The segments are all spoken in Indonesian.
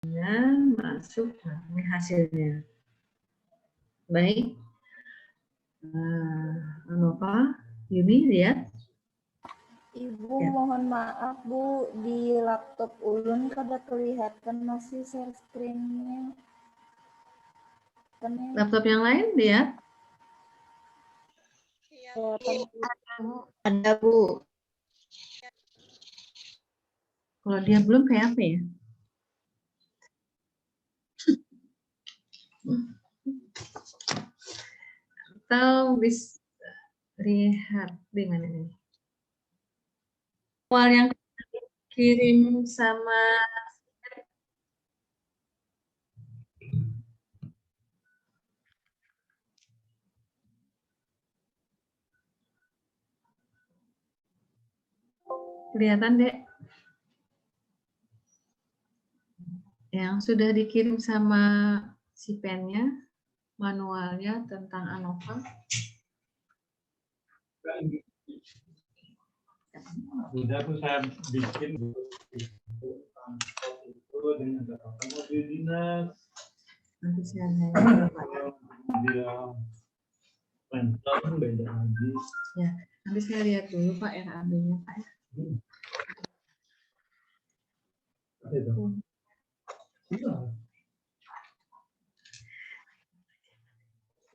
masuk. Nah, ini hasilnya. Baik. Anova, Yuni, lihat. Ibu Ya. mohon maaf Bu, di laptop Ulun kada kelihatan masih share screen-nya. Laptop yang lain lihat. Ada Bu. Kalau dia belum kayak apa ya? Atau bisa lihat di mana nih? Awal yang kirim sama kelihatan dek yang sudah dikirim sama si pennya, manualnya tentang ANOVA. Sudah tuh saya bikin itu dengan catatan mobil dinas. Nanti saya Dia rental beda lagi. ya, nanti saya lihat dulu Pak RAB-nya Pak.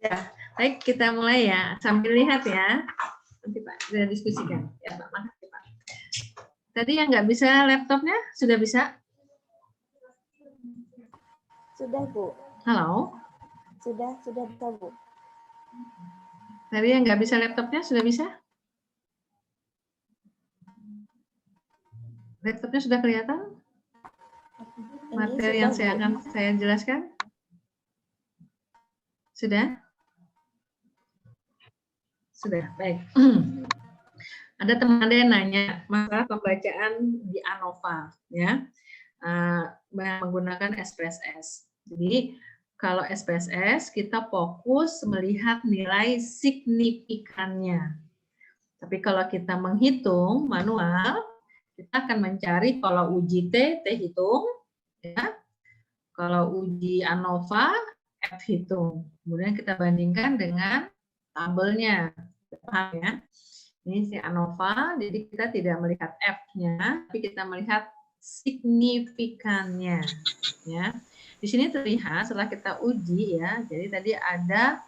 Ya, baik kita mulai ya. Sambil lihat ya. Nanti Pak kita diskusikan. Ya Pak, makasih Pak. Tadi yang nggak bisa laptopnya sudah bisa? Sudah Bu. Halo? Sudah bisa Bu. Tadi yang nggak bisa laptopnya sudah bisa? Laptopnya sudah kelihatan? Materi yang saya jelaskan? Sudah? Sudah, baik. Ada teman yang nanya masalah pembacaan di ANOVA, ya, menggunakan SPSS. Jadi kalau SPSS kita fokus melihat nilai signifikannya. Tapi kalau kita menghitung manual, kita akan mencari kalau uji T hitung, ya. Kalau uji ANOVA, F hitung. Kemudian kita bandingkan dengan tabelnya, paham ya? Ini si ANOVA, jadi kita tidak melihat F-nya, tapi kita melihat signifikannya. Ya, di sini terlihat setelah kita uji ya, jadi tadi ada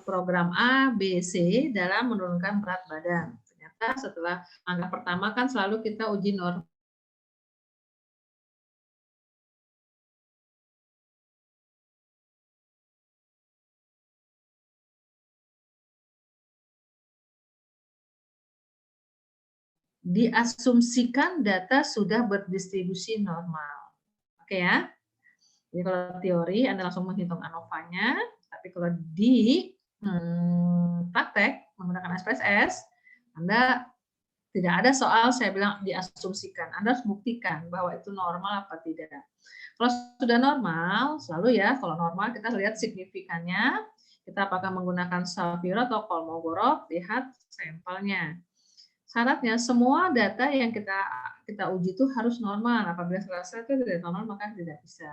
program A, B, C dalam menurunkan berat badan. Ternyata setelah angka pertama kan selalu kita uji normal. Diasumsikan data sudah berdistribusi normal. Oke ya. Jadi kalau teori Anda langsung menghitung ANOVA-nya, tapi kalau di praktek menggunakan SPSS, Anda tidak ada soal saya bilang diasumsikan. Anda harus buktikan bahwa itu normal apa tidak. Kalau sudah normal, selalu ya, kalau normal kita lihat signifikannya, kita apakah menggunakan Shapiro atau Kolmogorov, lihat sampelnya. Syaratnya semua data yang kita uji itu harus normal. Apabila selesai itu tidak normal maka tidak bisa.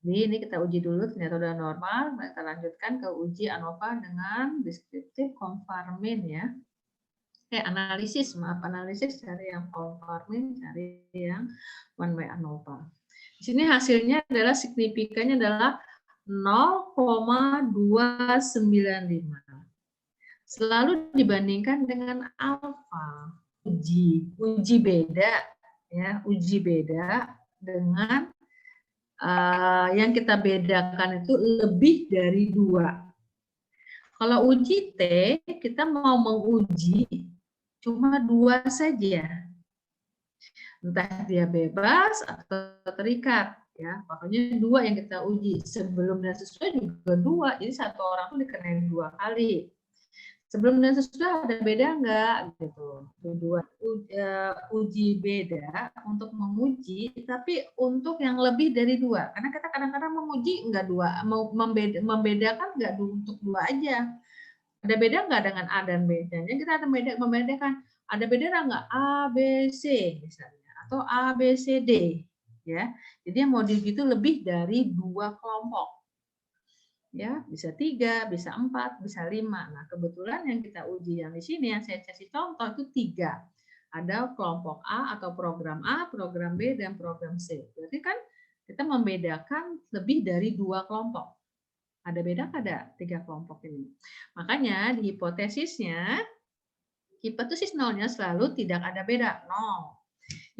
Jadi ini kita uji dulu ternyata sudah normal. Kita lanjutkan ke uji ANOVA dengan deskriptif konfarmin ya. Analisis cari yang konfarmin, cari yang one way ANOVA. Di sini hasilnya adalah signifikannya adalah 0,295. Selalu dibandingkan dengan alfa. Uji beda ya, uji beda dengan yang kita bedakan itu lebih dari 2. Kalau uji T, kita mau menguji cuma 2 saja. Entah dia bebas atau terikat ya. Pokoknya 2 yang kita uji. Sebelum dan sesudah juga 2. Jadi satu orang tuh dikenain 2 kali. Sebelum dan sesudah ada beda enggak gitu. Uji beda untuk menguji, tapi untuk yang lebih dari 2. Karena kita kadang-kadang menguji enggak 2, membedakan enggak untuk 2 aja. Ada beda enggak dengan A dan B? Dan kita ada membedakan. Ada beda enggak A, B, C misalnya atau A, B, C, D. ya. Jadi yang mau diuji itu lebih dari 2 kelompok. Ya, bisa 3, bisa 4, bisa 5. Nah, kebetulan yang kita uji yang di sini yang saya kasih contoh itu 3. Ada kelompok A atau program A, program B, dan program C. Berarti kan kita membedakan lebih dari 2 kelompok. Ada beda ada 3 kelompok ini. Makanya di hipotesisnya, hipotesis nolnya selalu tidak ada beda, 0.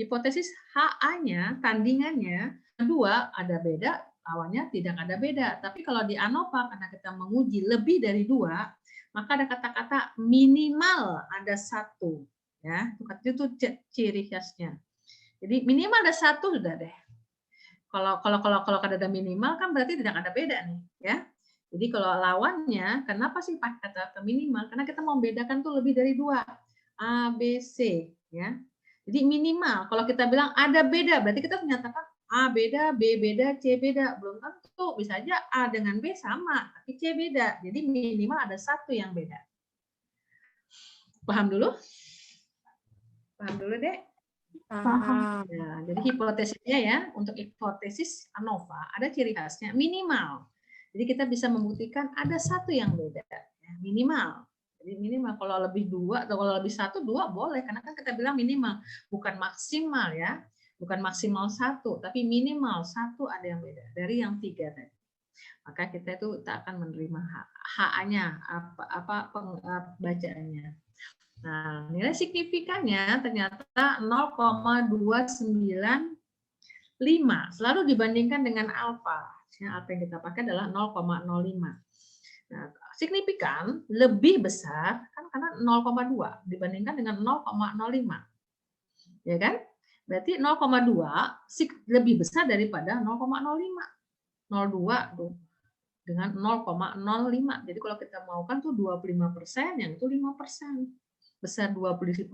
Hipotesis HA-nya, tandingannya, kedua ada beda, lawannya tidak ada beda. Tapi kalau di ANOVA, karena kita menguji lebih dari 2, maka ada kata-kata minimal ada 1. Ya, itu ciri khasnya. Jadi minimal ada 1 sudah deh. Kalau ada minimal kan berarti tidak ada beda nih, ya. Jadi kalau lawannya, kenapa sih pakai kata minimal? Karena kita mau membedakan tuh lebih dari 2. A, B, C, ya. Jadi minimal, kalau kita bilang ada beda, berarti kita menyatakan A beda, B beda, C beda. Belum tentu, bisa aja A dengan B sama, tapi C beda. Jadi minimal ada 1 yang beda. Paham dulu? Paham dulu, Dek? Paham. Ya, jadi hipotesisnya ya, untuk hipotesis ANOVA ada ciri khasnya minimal. Jadi kita bisa membuktikan ada 1 yang beda, ya, minimal. Jadi minimal, kalau lebih 2 atau kalau lebih 1, 2 boleh, karena kan kita bilang minimal, bukan maksimal ya, bukan maksimal 1, tapi minimal 1 ada yang beda dari yang 3 tadi. Maka kita itu tak akan menerima HA-nya, bacaannya. Nah, nilai signifikannya ternyata 0,295. Selalu dibandingkan dengan alfa. Ya, alfa yang kita pakai adalah 0,05. Nah, signifikan lebih besar kan karena 0,2 dibandingkan dengan 0,05. Ya kan? Berarti 0,2 lebih besar daripada 0,05. 0,2 tuh dengan 0,05. Jadi kalau kita maukan tuh 25%, yang itu 5%. Besar 29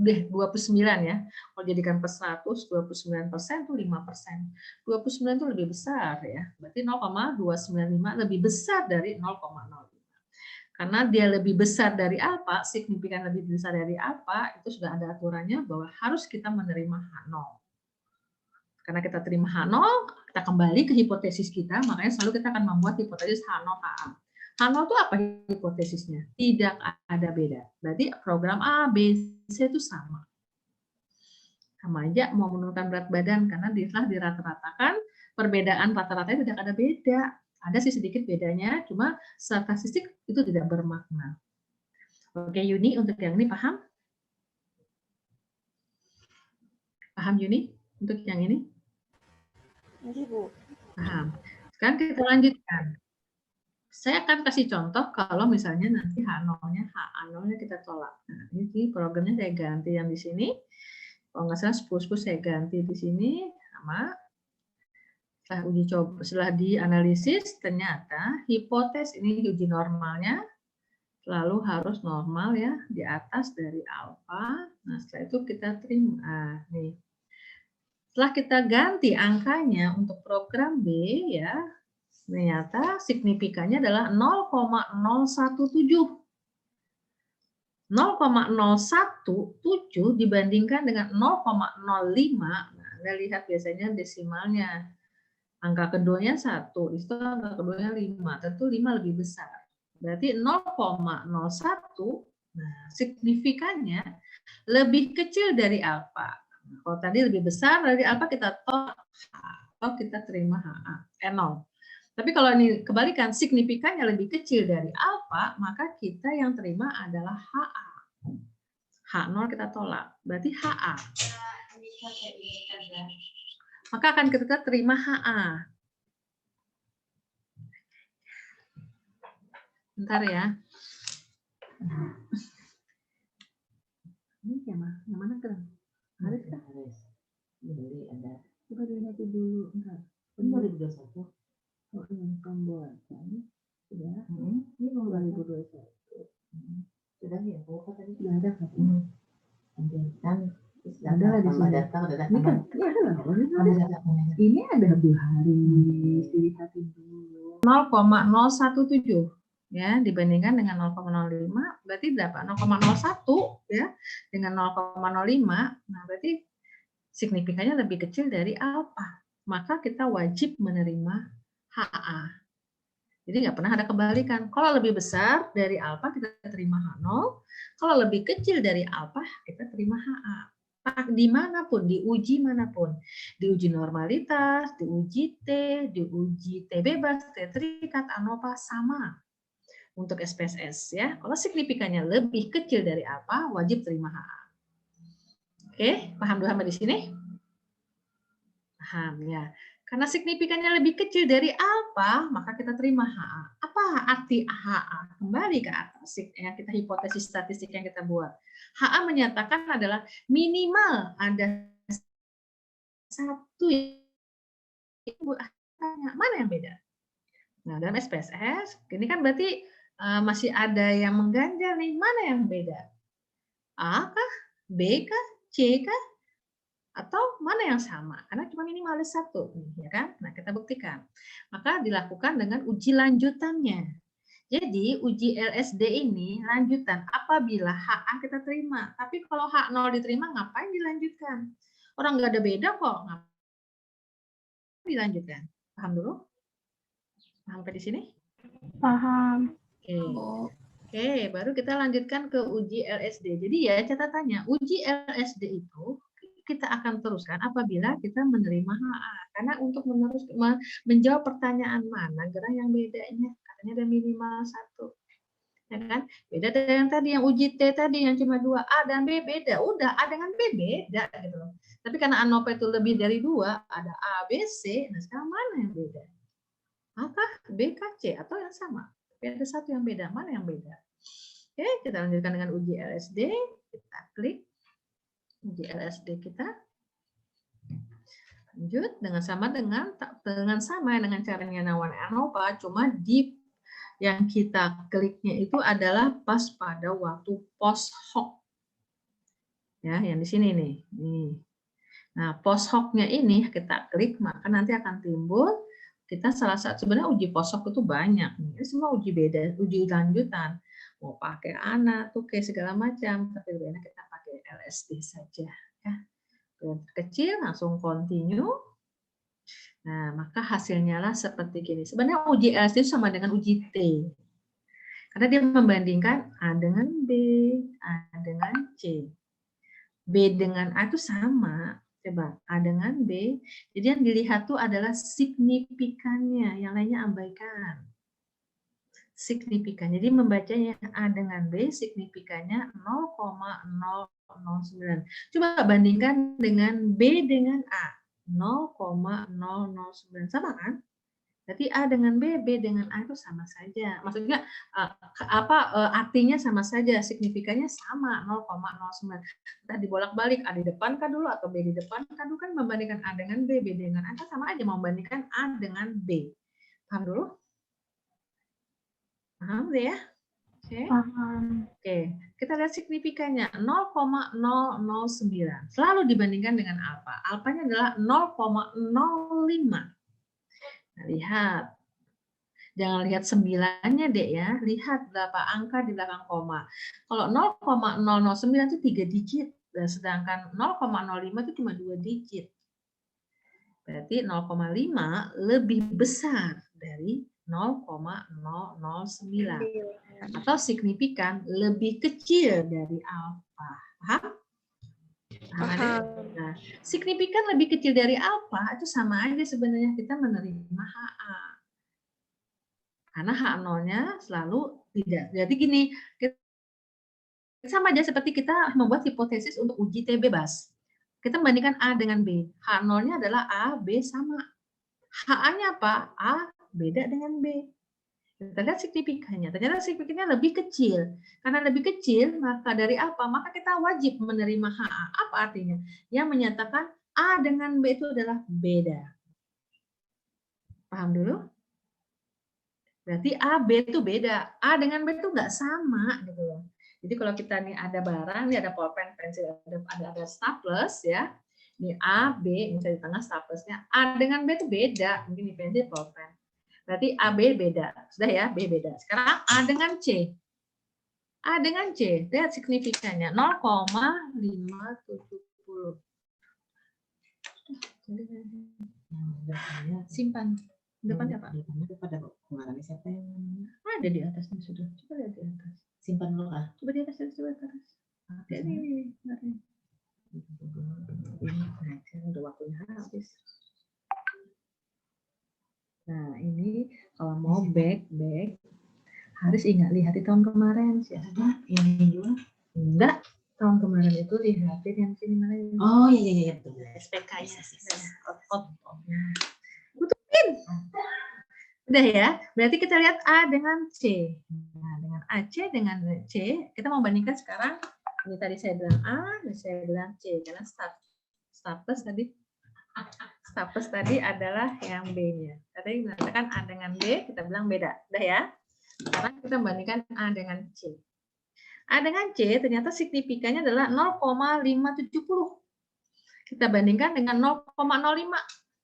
ya. Kalau jadikan per 100, 29% itu 5%. 29 itu lebih besar ya. Berarti 0,295 lebih besar dari 0,05. Karena dia lebih besar dari alfa, signifikan lebih besar dari alfa, itu sudah ada aturannya bahwa harus kita menerima H0. Karena kita terima H0, kita kembali ke hipotesis kita, makanya selalu kita akan membuat hipotesis H0 HA. H0 itu apa hipotesisnya? Tidak ada beda. Berarti program A, B, C itu sama. Sama aja mau menurunkan berat badan, karena telah dirata-ratakan, perbedaan rata-ratanya tidak ada beda. Ada sih sedikit bedanya, cuma statistik itu tidak bermakna. Oke Yuni, untuk yang ini paham? Paham Yuni? Untuk yang ini? Masih, Bu. Paham. Sekarang kita lanjutkan. Saya akan kasih contoh kalau misalnya nanti H0-nya, HA0-nya kita tolak. Nah, ini programnya saya ganti yang di sini. Kalau nggak salah 10 saya ganti di sini sama. Setelah uji coba, setelah dianalisis, ternyata hipotesis ini uji normalnya selalu harus normal ya, di atas dari alfa. Nah, setelah itu kita terima. Nih. Setelah kita ganti angkanya untuk program B ya, ternyata signifikannya adalah 0,017. 0,017 dibandingkan dengan 0,05. Nah, Anda lihat biasanya desimalnya. Angka keduanya 1, itu angka keduanya 5. Tentu 5 lebih besar. Berarti 0,01, nah signifikannya lebih kecil dari alfa. Nah, kalau tadi lebih besar dari alfa kita tolak atau kita terima HA, 0. Tapi kalau ini kebalikan, signifikannya lebih kecil dari alfa, maka kita yang terima adalah HA. H0 kita tolak, berarti HA. Maka akan kita terima HA. Bentar ya. Ini yang mana keren? Haris kan? Haris. Beli ada. Coba dilihat dulu. Bentar. Ini 2021. Oh, ini pembuatan. Sudah. Ini mau 2021. sudah ya, kok tadi Sudah ada kan? kan Ada lah di tambah sini. data udah Ini kan, ini ada lah. tambah data. Ini ada Bu Haris. Dilihatin dulu. 0,017 ya dibandingkan dengan 0,05 berarti berapa? 0,01 ya dengan 0,05. Nah, berarti signifikannya lebih kecil dari alfa. maka kita wajib menerima HA. Jadi nggak pernah ada kebalikan. Kalau lebih besar dari alfa kita terima H0, kalau lebih kecil dari alfa kita terima HA. Dimanapun, diuji manapun, diuji normalitas, diuji T, diuji T bebas, T terikat, ANOVA sama untuk SPSS ya. Kalau signifikannya lebih kecil dari alfa, wajib terima HA. Oke, paham dulu sampai di sini? Paham ya. Karena signifikannya lebih kecil dari alfa, maka kita terima HA. Apa arti HA? Kembali ke atas yang kita hipotesis statistik yang kita buat. HA menyatakan adalah minimal ada satu mana yang beda. Nah, dalam SPSS, ini kan berarti masih ada yang mengganjal nih. Mana yang beda? A kah? B kah? C kah? Atau mana yang sama? Karena cuma minimal ada satu, ya kan? Nah, kita buktikan. Maka dilakukan dengan uji lanjutannya. Jadi, uji LSD ini lanjutan apabila HA kita terima. Tapi kalau H0 diterima, ngapain dilanjutkan? Orang nggak ada beda kok. Ngapain dilanjutkan? Paham dulu? Paham sampai di sini? Paham. Oke. Oke, baru kita lanjutkan ke uji LSD. Jadi ya catatannya, uji LSD itu kita akan teruskan apabila kita menerima HA. Karena untuk menjawab pertanyaan mana gerak yang bedanya, katanya ada minimal satu. Ya kan? Beda dari yang tadi, yang uji T tadi yang cuma 2, A dan B beda. Udah, A dengan B beda gitu loh. Tapi karena ANOVA itu lebih dari 2, ada A, B, C. Nah, sekarang mana yang beda? A kah, B kah, C atau yang sama? Tapi ada satu yang beda. Mana yang beda? Oke, kita lanjutkan dengan uji LSD. Kita klik uji LSD kita. Lanjut dengan sama dengan caranya Nawan ANOVA, cuma di yang kita kliknya itu adalah pas pada waktu post hoc. Ya, yang di sini nih. Nah, post hoc-nya ini kita klik, maka nanti akan timbul kita salah satu, sebenarnya uji post hoc itu banyak. Ini semua uji beda, uji lanjutan. Mau pakai anak, tuh kayak segala macam, tapi lebih enak kita pakai LSD saja. Ya. Kecil, langsung continue. Nah, maka hasilnya lah seperti gini. Sebenarnya uji LSD sama dengan uji T. Karena dia membandingkan A dengan B, A dengan C. B dengan A itu sama. Coba, A dengan B. Jadi yang dilihat tuh adalah signifikannya, yang lainnya abaikan. Signifikan. Jadi membacanya A dengan B, signifikannya 0,009. Coba bandingkan dengan B dengan A. 0,009. Sama kan? Berarti A dengan B, B dengan A itu sama saja. Maksudnya artinya sama saja, signifikannya sama 0,09. Kita dibolak-balik, A di depan kah dulu atau B di depan kah dulu, kan membandingkan A dengan B, B dengan A kan sama aja membandingkan A dengan B. Paham dulu? Paham deh ya? Oke. Paham. Oke, kita lihat signifikannya 0,009. Selalu dibandingkan dengan alfa. Alfanya adalah 0,05. Nah, lihat. Jangan lihat 9-nya, Dek ya. Lihat berapa angka di belakang koma. Kalau 0,009 itu 3 digit. Sedangkan 0,05 itu cuma 2 digit. Berarti 0,5 lebih besar dari 0,009. Atau signifikan lebih kecil dari alfa. Paham? Paham. Nah, signifikan lebih kecil dari alfa itu sama aja sebenarnya kita menerima HA. Karena H0-nya selalu tidak. Jadi gini, sama aja seperti kita membuat hipotesis untuk uji T bebas. Kita membandingkan A dengan B. H0-nya adalah A, B sama. HA-nya apa? A beda dengan B. Kita lihat signifikannya. Ternyata signifikannya lebih kecil. Karena lebih kecil, maka dari apa? Maka kita wajib menerima HA. Apa artinya? Yang menyatakan A dengan B itu adalah beda. Paham dulu? Berarti A, B itu beda. A dengan B itu nggak sama gitu loh. Jadi kalau kita nih ada barang, nih ada pulpen, pensil, ada staples ya. Ini A, B, misalnya di tengah staplesnya. A dengan B itu beda. Mungkin di pensil, pulpen. Berarti A, B beda. Sudah ya, B beda. Sekarang A dengan C. A dengan C, lihat signifikannya 0,570. Depannya, Simpan. Depannya apa? depannya pada mengalami siapa yang Ada di atasnya sudah. Coba lihat di atas. simpan dulu kah? Coba di atas, coba di atas. Oke, ini. Nah, sekarang udah waktunya habis. Nah, ini kalau mau back, harus ingat lihat di tahun kemarin sih. Ada ini juga. Enggak, tahun kemarin itu lihatin yang sini mana. Oh iya betul. SPK-nya. Butuhin. Udah ya, berarti kita lihat A dengan C. Nah, dengan AC dengan C, kita mau bandingkan sekarang. Ini tadi saya bilang A, dan saya bilang C. Karena staples tadi adalah yang B-nya. Tadi mengatakan A dengan B, kita bilang beda. Udah ya? Sekarang kita bandingkan A dengan C. A dengan C ternyata signifikannya adalah 0,570. Kita bandingkan dengan 0,05.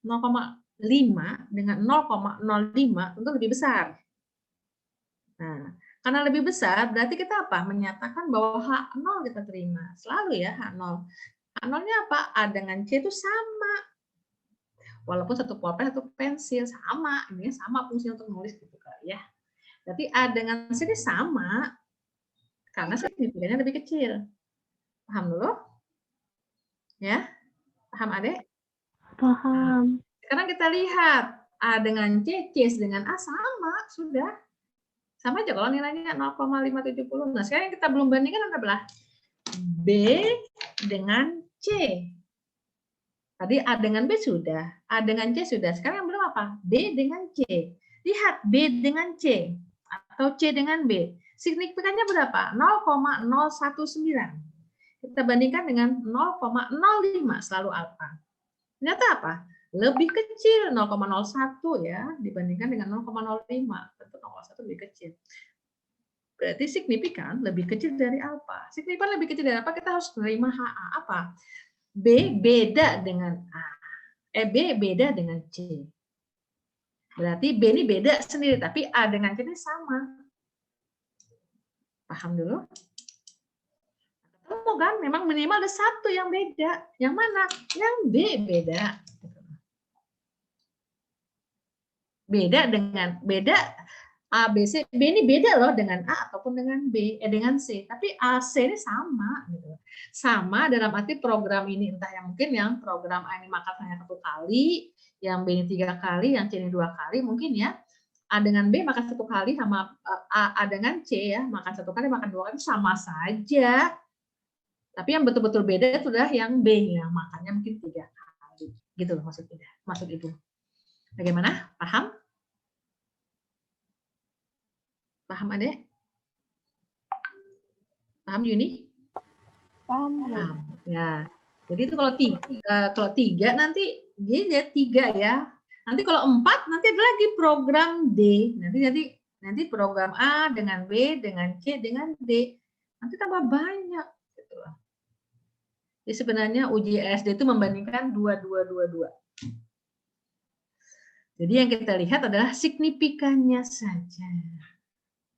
0,5 dengan 0,05 tentu lebih besar. Nah, karena lebih besar berarti kita apa? Menyatakan bahwa H0 kita terima. Selalu ya H0. H0-nya apa? A dengan C itu sama. Walaupun satu pulpen satu pensil sama, ini sama fungsi untuk nulis gitu kali ya. Berarti A dengan C ini sama karena signifikannya lebih kecil. Paham dulu? Ya? Paham Adek? Paham. Sekarang kita lihat A dengan C, C dengan A sama, sudah. Sama aja kalau nilainya 0,570. Nah, sekarang yang kita belum bandingkan adalah B dengan C. Tadi A dengan B sudah, A dengan C sudah. Sekarang yang belum apa? B dengan C. Lihat B dengan C atau C dengan B. Signifikannya berapa? 0,019. Kita bandingkan dengan 0,05 selalu alfa. Ternyata apa? Lebih kecil 0,01 ya dibandingkan dengan 0,05. Tentu 0,1 lebih kecil. Berarti signifikan lebih kecil dari alfa. Signifikan lebih kecil dari apa? Kita harus menerima HA apa? B beda dengan A. B beda dengan C. Berarti B ini beda sendiri, tapi A dengan C ini sama. Paham dulu? Ketemu kan? Memang minimal ada satu yang beda. Yang mana? Yang B beda. Beda A, B, C. B ini beda loh dengan A ataupun dengan dengan C. Tapi A, C ini sama. Gitu. Sama dalam arti program ini entah yang mungkin yang program A ini makan hanya 1 kali, yang B ini 3 kali, yang C ini 2 kali mungkin ya. A dengan B makan 1 kali sama A dengan C ya makan 1 kali, makan 2 kali sama saja. Tapi yang betul-betul beda itu adalah yang B yang makannya mungkin 3 kali. Gitu loh maksudnya. Maksud Ibu. Bagaimana? Paham? Paham Adek? Paham Yuni? Paham. Paham. Ya. Jadi itu kalau 3 nanti dia 3 ya. Nanti kalau 4 nanti ada lagi program D. Nanti program A dengan B dengan C dengan D. Nanti tambah banyak gitu loh. Jadi sebenarnya uji LSD itu membandingkan 2. Jadi yang kita lihat adalah signifikannya saja.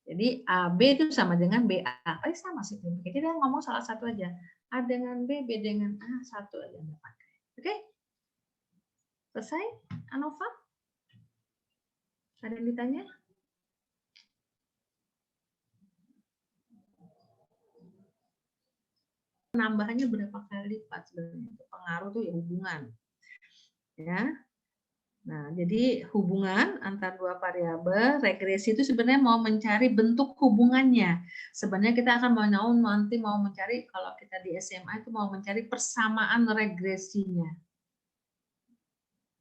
Jadi AB itu sama dengan BA. Tapi sama signifikan. Jadi dia ngomong salah satu aja. A dengan B, B dengan A, satu aja yang pakai. Oke? Selesai, Anova? Ada yang ditanya? Penambahannya berapa kali lipat sebenarnya? Pengaruh tuh ya hubungan. Ya. Nah, jadi hubungan antara 2 variabel, regresi itu sebenarnya mau mencari bentuk hubungannya. Sebenarnya kita akan nanti mau mencari, kalau kita di SMA itu mau mencari persamaan regresinya.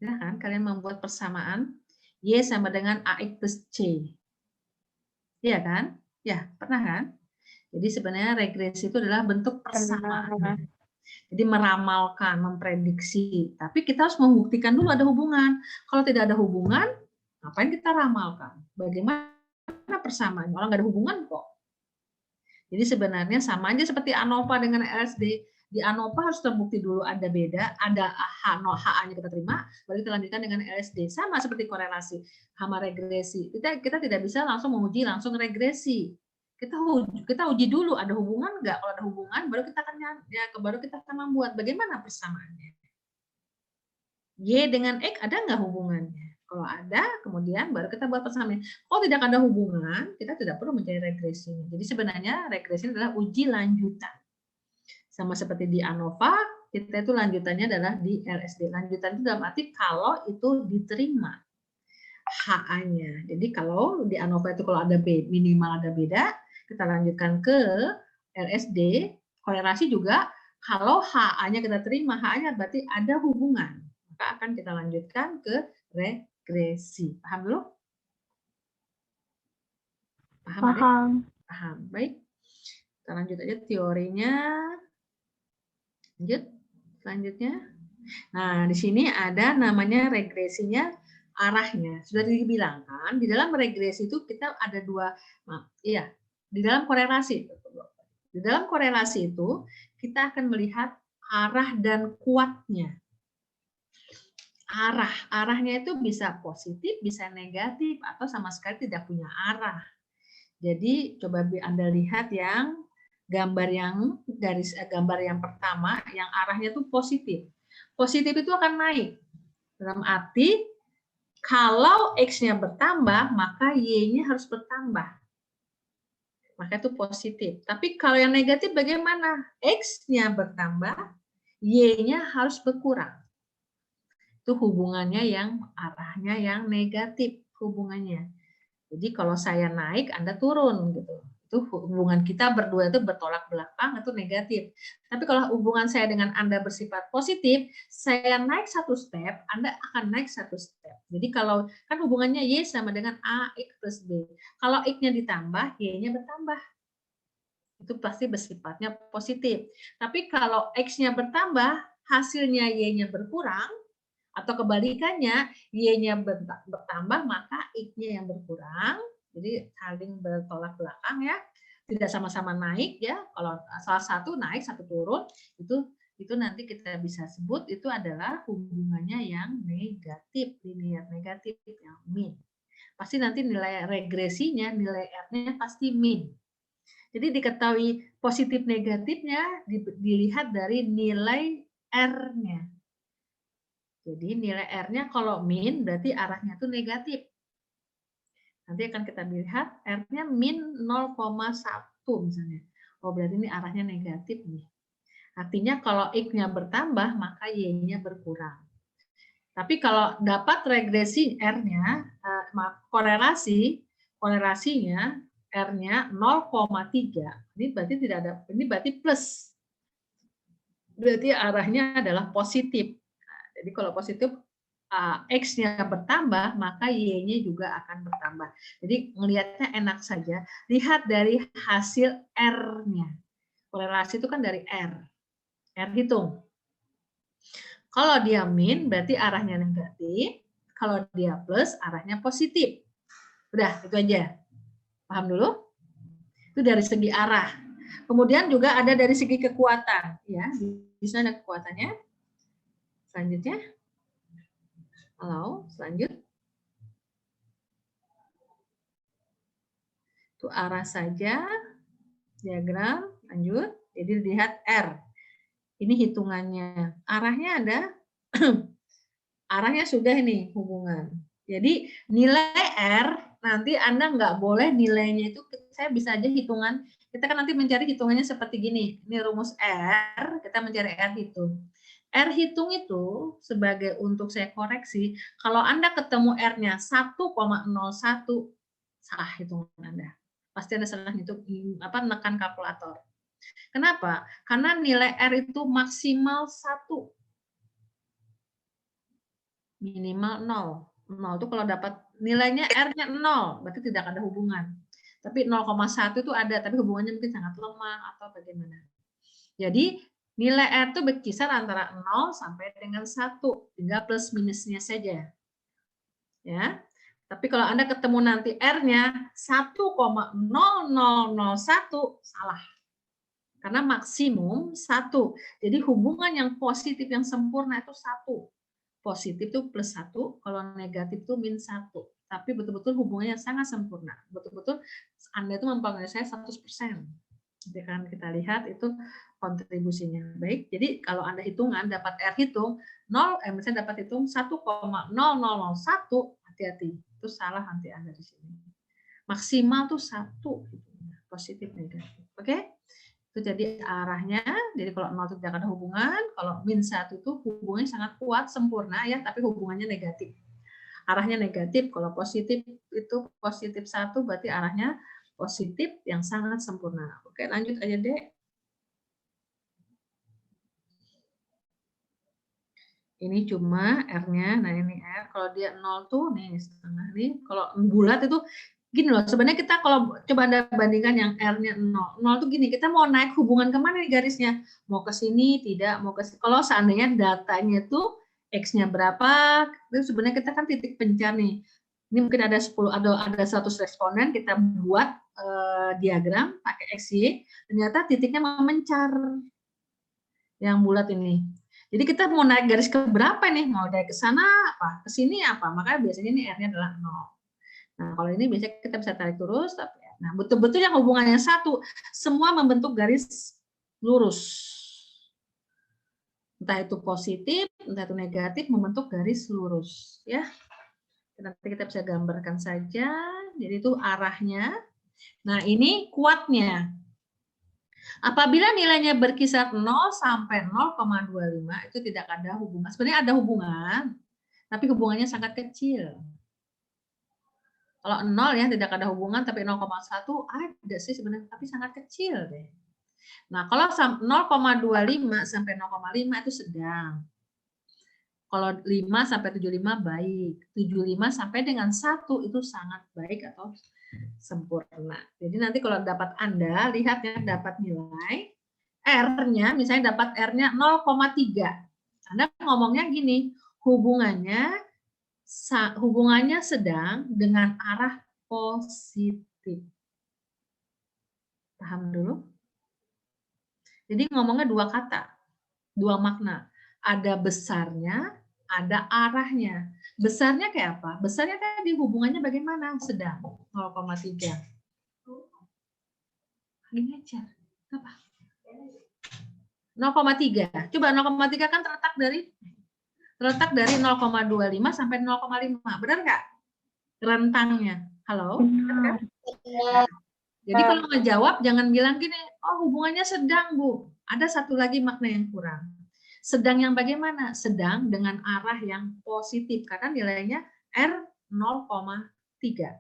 Ya kan, kalian membuat persamaan Y sama dengan AX plus C. Iya kan? Ya, pernah kan? Jadi sebenarnya regresi itu adalah bentuk persamaan. Jadi meramalkan, memprediksi. Tapi kita harus membuktikan dulu ada hubungan. Kalau tidak ada hubungan, ngapain kita ramalkan? Bagaimana persamaannya? Orang nggak ada hubungan kok. Jadi sebenarnya sama aja seperti ANOVA dengan LSD. Di ANOVA harus terbukti dulu ada beda, ada HA-nya kita terima, baru kita lanjutkan dengan LSD. Sama seperti korelasi, sama regresi. Kita tidak bisa langsung menguji langsung regresi. Kita uji dulu ada hubungan nggak. Kalau ada hubungan baru kita akan membuat bagaimana persamaannya. Y dengan X ada nggak hubungannya? Kalau ada, kemudian baru kita buat persamaan. Kalau tidak ada hubungan, kita tidak perlu mencari regresinya. Jadi sebenarnya regresi adalah uji lanjutan. Sama seperti di ANOVA, kita itu lanjutannya adalah di LSD. Lanjutan itu dalam arti kalau itu diterima HA-nya. Jadi kalau di ANOVA itu kalau ada minimal ada beda, kita lanjutkan ke LSD. Korelasi juga kalau HA-nya kita terima, HA-nya berarti ada hubungan. Maka akan kita lanjutkan ke regresi. Paham dulu? Paham? Paham. Paham. Baik. Kita lanjut aja teorinya. Lanjut. Selanjutnya. Nah, di sini ada namanya regresinya arahnya. Sudah dibilangkan, di dalam regresi itu kita ada dua, di dalam korelasi. Di dalam korelasi itu, kita akan melihat arah dan kuatnya. Arahnya itu bisa positif, bisa negatif, atau sama sekali tidak punya arah. Jadi coba Anda lihat yang gambar yang pertama, yang arahnya itu positif. Positif itu akan naik. Dalam arti kalau X-nya bertambah, maka Y-nya harus bertambah. Maka itu positif. Tapi kalau yang negatif bagaimana? X-nya bertambah, Y-nya harus berkurang. Itu hubungannya yang arahnya yang negatif hubungannya. Jadi kalau saya naik, Anda turun gitu. Itu hubungan kita berdua itu bertolak belakang, itu negatif. Tapi kalau hubungan saya dengan Anda bersifat positif, saya naik satu step, Anda akan naik satu step. Jadi kalau kan hubungannya Y sama dengan AX plus B. Kalau X-nya ditambah, Y-nya bertambah. Itu pasti bersifatnya positif. Tapi kalau X-nya bertambah, hasilnya Y-nya berkurang, atau kebalikannya, Y-nya bertambah, maka X-nya yang berkurang. Jadi saling bertolak belakang ya. Tidak sama-sama naik ya. Kalau salah satu naik, satu turun, itu nanti kita bisa sebut itu adalah hubungannya yang negatif, linear negatif, yang min. Pasti nanti nilai regresinya, nilai R-nya pasti min. Jadi diketahui positif negatifnya dilihat dari nilai R-nya. Jadi nilai R-nya kalau min berarti arahnya itu negatif. Nanti akan kita lihat R-nya min 0,1 misalnya. Oh berarti ini arahnya negatif nih. Artinya kalau X-nya bertambah maka Y-nya berkurang. Tapi kalau dapat regresi R-nya, korelasinya R-nya 0,3. Ini berarti tidak ada, ini berarti plus. Berarti arahnya adalah positif. Jadi kalau positif X-nya bertambah, maka Y-nya juga akan bertambah. Jadi melihatnya enak saja. Lihat dari hasil R-nya. Korelasi itu kan dari R. R hitung. Kalau dia min, berarti arahnya negatif. Kalau dia plus, arahnya positif. Udah, itu aja. Paham dulu? Itu dari segi arah. Kemudian juga ada dari segi kekuatan. Ya, di sana ada kekuatannya. Selanjutnya. Halo, selanjut. Itu arah saja. Diagram, lanjut. Jadi lihat R. Ini hitungannya. Arahnya ada. Arahnya sudah ini hubungan. Jadi nilai R, nanti Anda nggak boleh nilainya itu, saya bisa aja hitungan. Kita kan nanti mencari hitungannya seperti gini. Ini rumus R, kita mencari R hitung. R hitung itu sebagai untuk saya koreksi, kalau Anda ketemu R-nya 1,01, salah hitungan Anda. Pasti Anda salah hitung, menekan kalkulator. Kenapa? Karena nilai R itu maksimal 1. Minimal 0. 0 itu kalau dapat nilainya R-nya 0, berarti tidak ada hubungan. Tapi 0,1 itu ada, tapi hubungannya mungkin sangat lemah atau bagaimana. Jadi nilai R itu berkisar antara 0 sampai dengan 1, tinggal plus minusnya saja. Ya. Tapi kalau Anda ketemu nanti R-nya 1,0001, salah. Karena maksimum 1. Jadi hubungan yang positif yang sempurna itu 1. Positif itu plus 1, kalau negatif itu min 1. Tapi betul-betul hubungannya sangat sempurna. Betul-betul Anda itu mempengaruhi saya 100%. Nanti kan kita lihat itu kontribusinya. Baik, jadi kalau Anda hitungan dapat R hitung misalnya dapat hitung 1,0001, hati-hati. Itu salah nanti Anda di sini. Maksimal tuh 1 gitu. Positif negatif. Oke? Itu jadi arahnya. Jadi kalau 0 itu tidak ada hubungan, kalau min 1 itu hubungannya sangat kuat, sempurna ya, tapi hubungannya negatif. Arahnya negatif, kalau positif itu positif 1 berarti arahnya positif yang sangat sempurna. Oke, lanjut aja deh. Ini cuma R-nya, nah ini R. Kalau dia 0 tuh, nih setengah nih. Kalau bulat itu, gini loh, sebenarnya kita kalau coba Anda bandingkan yang R-nya 0. 0 tuh gini, kita mau naik hubungan kemana nih garisnya? Mau ke sini, tidak, mau ke sini. Kalau seandainya datanya tuh X-nya berapa, itu sebenarnya kita kan titik pencar nih. Ini mungkin ada 10, ada 100 responden, kita buat diagram pakai XY, ternyata titiknya memencar. Yang bulat ini. Jadi kita mau naik garis ke berapa nih? Mau dari ke sana apa? Ke sini apa? Makanya biasanya ini R-nya adalah 0. Nah, kalau ini biasanya kita bisa tarik lurus. Nah, betul-betul yang hubungannya satu. Semua membentuk garis lurus. Entah itu positif, entah itu negatif, membentuk garis lurus. Ya. Nanti kita bisa gambarkan saja. Jadi itu arahnya. Nah, ini kuatnya. Apabila nilainya berkisar 0 sampai 0,25 itu tidak ada hubungan. Sebenarnya ada hubungan, tapi hubungannya sangat kecil. Kalau 0 ya tidak ada hubungan, tapi 0,1 ada sih sebenarnya, tapi sangat kecil deh. Nah, kalau 0,25 sampai 0,5 itu sedang. Kalau 5 sampai 75 baik. 75 sampai dengan 1 itu sangat baik atau sempurna. Jadi nanti kalau dapat Anda, lihat ya dapat nilai R-nya, misalnya dapat R-nya 0,3. Anda ngomongnya gini, hubungannya sedang dengan arah positif. Paham dulu? Jadi ngomongnya dua kata, dua makna. Ada besarnya, ada arahnya. Besarnya kayak apa? Besarnya tadi hubungannya bagaimana? Sedang 0,3. Gini aja. Apa? 0,3. Coba 0,3 kan terletak dari 0,25 sampai 0,5. Benar nggak? Rentangnya. Halo? Benar. Jadi kalau ngejawab jangan bilang gini, oh hubungannya sedang, Bu. Ada satu lagi makna yang kurang. Sedang yang bagaimana? Sedang dengan arah yang positif karena nilainya R 0,3.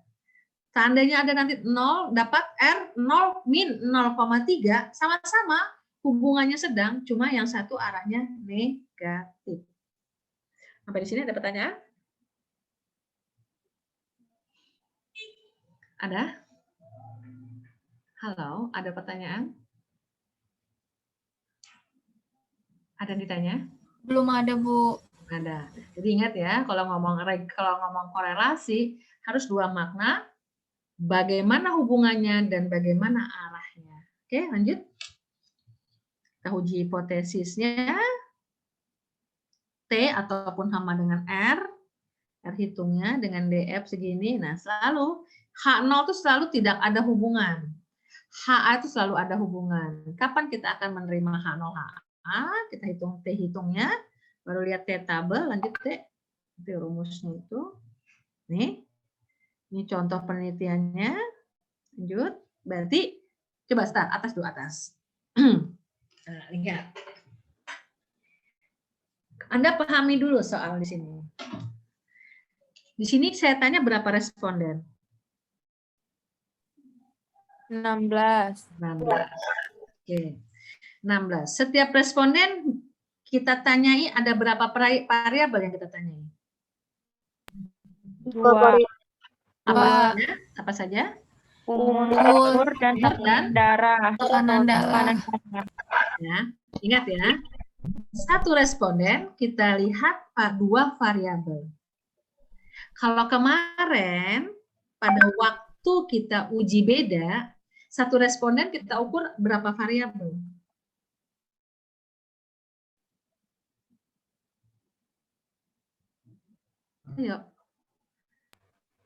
Seandainya ada nanti 0 dapat R 0 min 0,3 sama-sama hubungannya sedang, cuma yang satu arahnya negatif. Sampai di sini ada pertanyaan? Ada? Halo, ada pertanyaan? Ada yang ditanya? Belum ada, Bu. Ada. Jadi ingat ya, kalau ngomong korelasi harus dua makna, bagaimana hubungannya dan bagaimana arahnya. Oke, lanjut. Kita uji hipotesisnya. T ataupun sama dengan R hitungnya dengan DF segini. Nah, selalu H0 itu selalu tidak ada hubungan. HA itu selalu ada hubungan. Kapan kita akan menerima H0 HA? Kita hitung T hitungnya. Baru lihat T tabel, lanjut T. Itu rumusnya itu. Nih. Ini contoh penelitiannya. Lanjut. Berarti coba start atas dulu atas. Nah, lihat. Anda pahami dulu soal di sini. Di sini saya tanya berapa responden? 16. 16. Oke. 16. Setiap responden kita tanyai ada berapa variabel yang kita tanyai? 2. Apa saja? Umur dan darah. Tekanan darah. Ya, ingat ya. Satu responden kita lihat dua variabel. Kalau kemarin pada waktu kita uji beda, satu responden kita ukur berapa variabel? Ayo.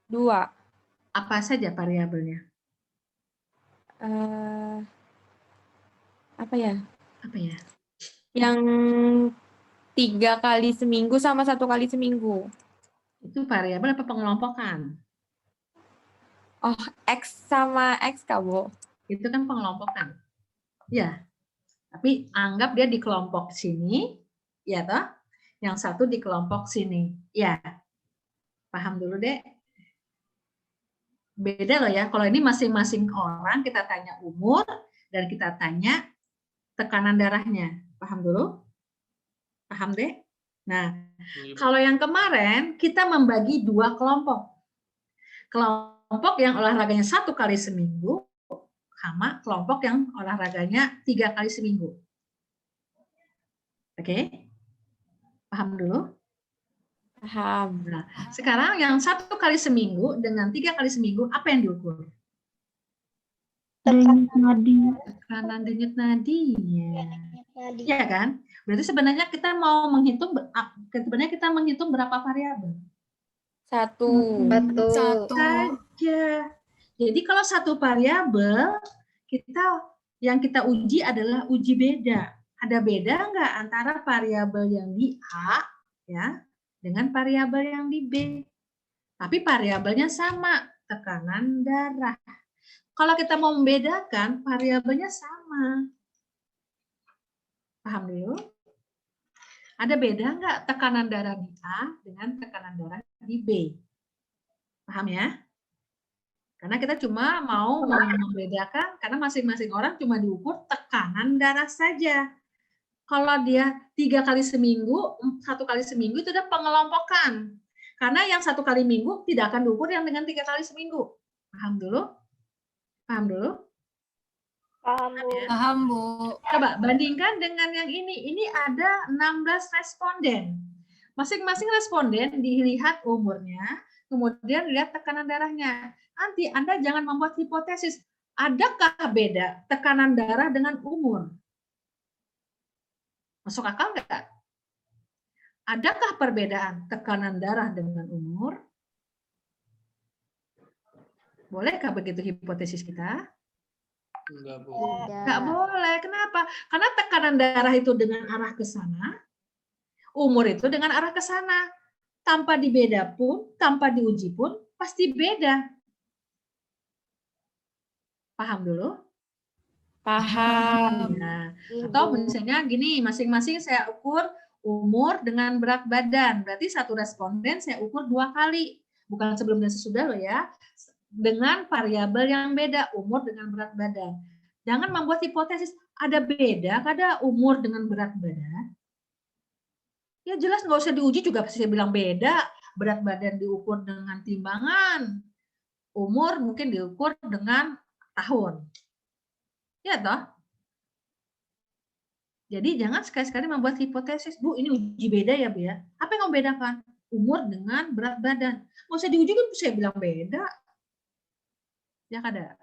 2. Apa saja variabelnya? Apa ya? Apa ya? Yang 3 kali seminggu sama 1 kali seminggu. Itu variabel apa pengelompokan? Oh, X sama X, Kak, Bu. Itu kan pengelompokan. Ya, tapi anggap dia di kelompok sini, ya toh? Yang satu di kelompok sini. Ya, paham dulu, Dek. Beda loh ya, kalau ini masing-masing orang kita tanya umur dan kita tanya tekanan darahnya. Paham dulu? Paham, Dek? Nah, kalau yang kemarin kita membagi 2 kelompok. Kelompok yang olahraganya 1 kali seminggu sama kelompok yang olahraganya 3 kali seminggu. Oke? Paham dulu? Paham. Nah, sekarang yang 1 kali seminggu dengan 3 kali seminggu, apa yang diukur? Denyut nadi. Tekanan denyut nadinya. Tadi. Iya kan? Berarti sebenarnya kita mau menghitung berapa variabel? 1. Satu. Saja. Jadi kalau 1 variabel yang kita uji adalah uji beda. Ada beda nggak antara variabel yang di A ya dengan variabel yang di B? Tapi variabelnya sama, tekanan darah. Kalau kita mau membedakan, variabelnya sama. Paham dulu? Ada beda nggak tekanan darah di A dengan tekanan darah di B? Paham ya? Karena kita cuma mau membedakan, karena masing-masing orang cuma diukur tekanan darah saja. Kalau dia 3 kali seminggu, 1 kali seminggu itu udah pengelompokan. Karena yang 1 kali minggu tidak akan diukur yang dengan 3 kali seminggu. Paham dulu? Paham dulu? Paham, Bu. Paham, Bu. Coba bandingkan dengan yang ini. Ini ada 16 responden. Masing-masing responden dilihat umurnya, kemudian lihat tekanan darahnya. Nanti Anda jangan membuat hipotesis. Adakah beda tekanan darah dengan umur? Masuk akal nggak? Adakah perbedaan tekanan darah dengan umur? Bolehkah begitu hipotesis kita? Enggak, Bu. Nggak boleh. Kenapa? Karena tekanan darah itu dengan arah ke sana, umur itu dengan arah ke sana. Tanpa dibeda pun, tanpa diuji pun, pasti beda. Paham dulu? Paham. Nah, atau misalnya gini, masing-masing saya ukur umur dengan berat badan. Berarti satu responden saya ukur 2 kali. Bukan sebelum dan sesudah loh ya. Dengan variabel yang beda, umur dengan berat badan. Jangan membuat hipotesis, ada beda, ada umur dengan berat badan. Ya jelas nggak usah diuji juga pasti saya bilang beda. Berat badan diukur dengan timbangan. Umur mungkin diukur dengan tahun. Ya toh? Jadi jangan sekali-sekali membuat hipotesis, Bu, ini uji beda ya, Bu ya. Apa yang membedakan? Umur dengan berat badan. Nggak usah diuji kan saya bilang beda. Ya kada.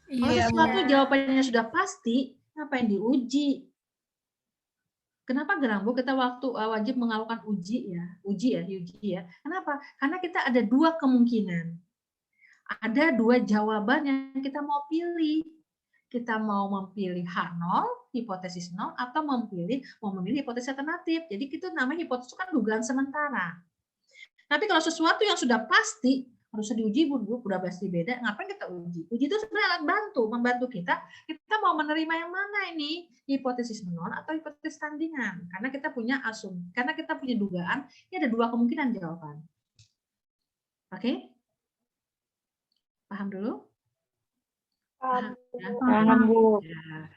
Kalau sesuatu jawabannya sudah pasti, ngapain diuji? Kenapa Gerang, Bu, kita waktu wajib melakukan uji ya. Kenapa? Karena kita ada 2 kemungkinan. Ada 2 jawaban yang kita mau pilih. Kita mau memilih H0, hipotesis 0, atau memilih hipotesis alternatif. Jadi itu namanya hipotesis kan dugaan sementara. Tapi kalau sesuatu yang sudah pasti, harus diuji, Bu, udah pasti beda, ngapain kita uji? Uji itu sebenarnya alat bantu, membantu kita mau menerima yang mana ini, hipotesis 0 atau hipotesis tandingan. Karena kita punya karena kita punya dugaan, ini ada 2 kemungkinan jawaban. Oke? Paham dulu? Paham. Paham, Bu. Ya.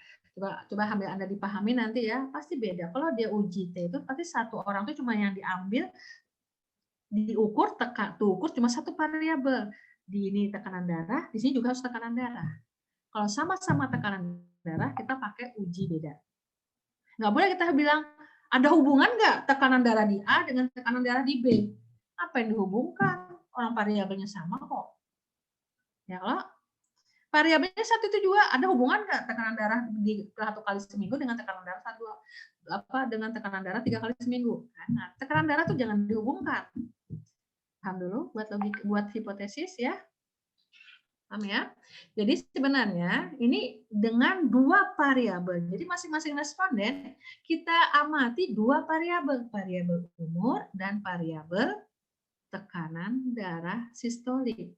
Coba ambil Anda dipahami nanti ya, pasti beda. Kalau dia uji T itu pasti satu orang itu cuma yang diukur cuma satu variabel. Di ini tekanan darah, di sini juga harus tekanan darah. Kalau sama-sama tekanan darah, kita pakai uji beda. Nggak boleh kita bilang, ada hubungan nggak tekanan darah di A dengan tekanan darah di B? Apa yang dihubungkan? Orang variabelnya sama kok. Ya kalau variabelnya satu itu juga ada hubungan nggak tekanan darah di 1 kali seminggu dengan tekanan darah dengan tekanan darah 3 kali seminggu? Nah, tekanan darah tuh jangan dihubungkan. Paham dulu buat hipotesis ya. Paham ya? Jadi sebenarnya ini dengan dua variabel. Jadi masing-masing responden kita amati dua variabel, variabel umur dan variabel tekanan darah sistolik.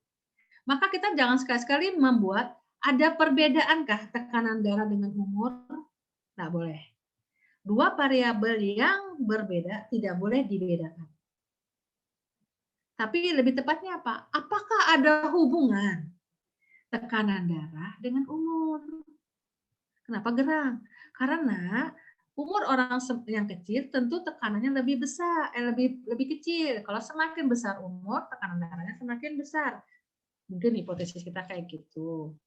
Maka kita jangan sekali-sekali membuat ada perbedaankah tekanan darah dengan umur? Nggak boleh. Dua variabel yang berbeda tidak boleh dibedakan. Tapi lebih tepatnya apa? Apakah ada hubungan tekanan darah dengan umur? Kenapa gerang? Karena umur orang yang kecil tentu tekanannya lebih besar, lebih kecil. Kalau semakin besar umur, tekanan darahnya semakin besar. Mungkin hipotesis kita kayak gitu.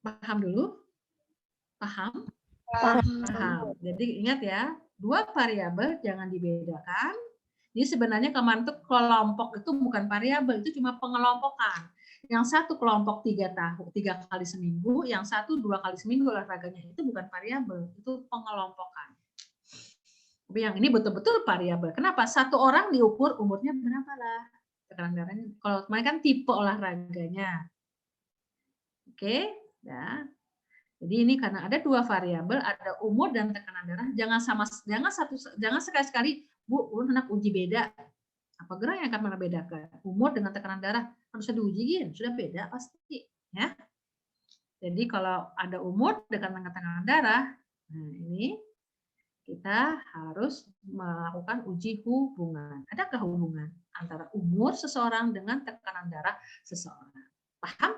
Paham dulu? Paham? Paham. Jadi ingat ya, dua variabel jangan dibedakan. Jadi sebenarnya kemarin itu kelompok itu bukan variabel, itu cuma pengelompokan. Yang satu kelompok 3 kali seminggu, yang satu 2 kali seminggu olahraganya, itu bukan variabel, itu pengelompokan. Tapi yang ini betul-betul variabel. Kenapa? Satu orang diukur umurnya berapa lah tekanan darahnya. Kalau kemarin kan tipe olahraganya. Oke, ya. Jadi ini karena ada dua variabel, ada umur dan tekanan darah. Jangan sekali-sekali Bu, anak uji beda. Apa gerak yang akan membedakan? Umur dengan tekanan darah harus diujiin, sudah beda pasti, ya. Jadi kalau ada umur dengan tekanan darah, nah ini kita harus melakukan uji hubungan. Adakah hubungan antara umur seseorang dengan tekanan darah seseorang? Paham?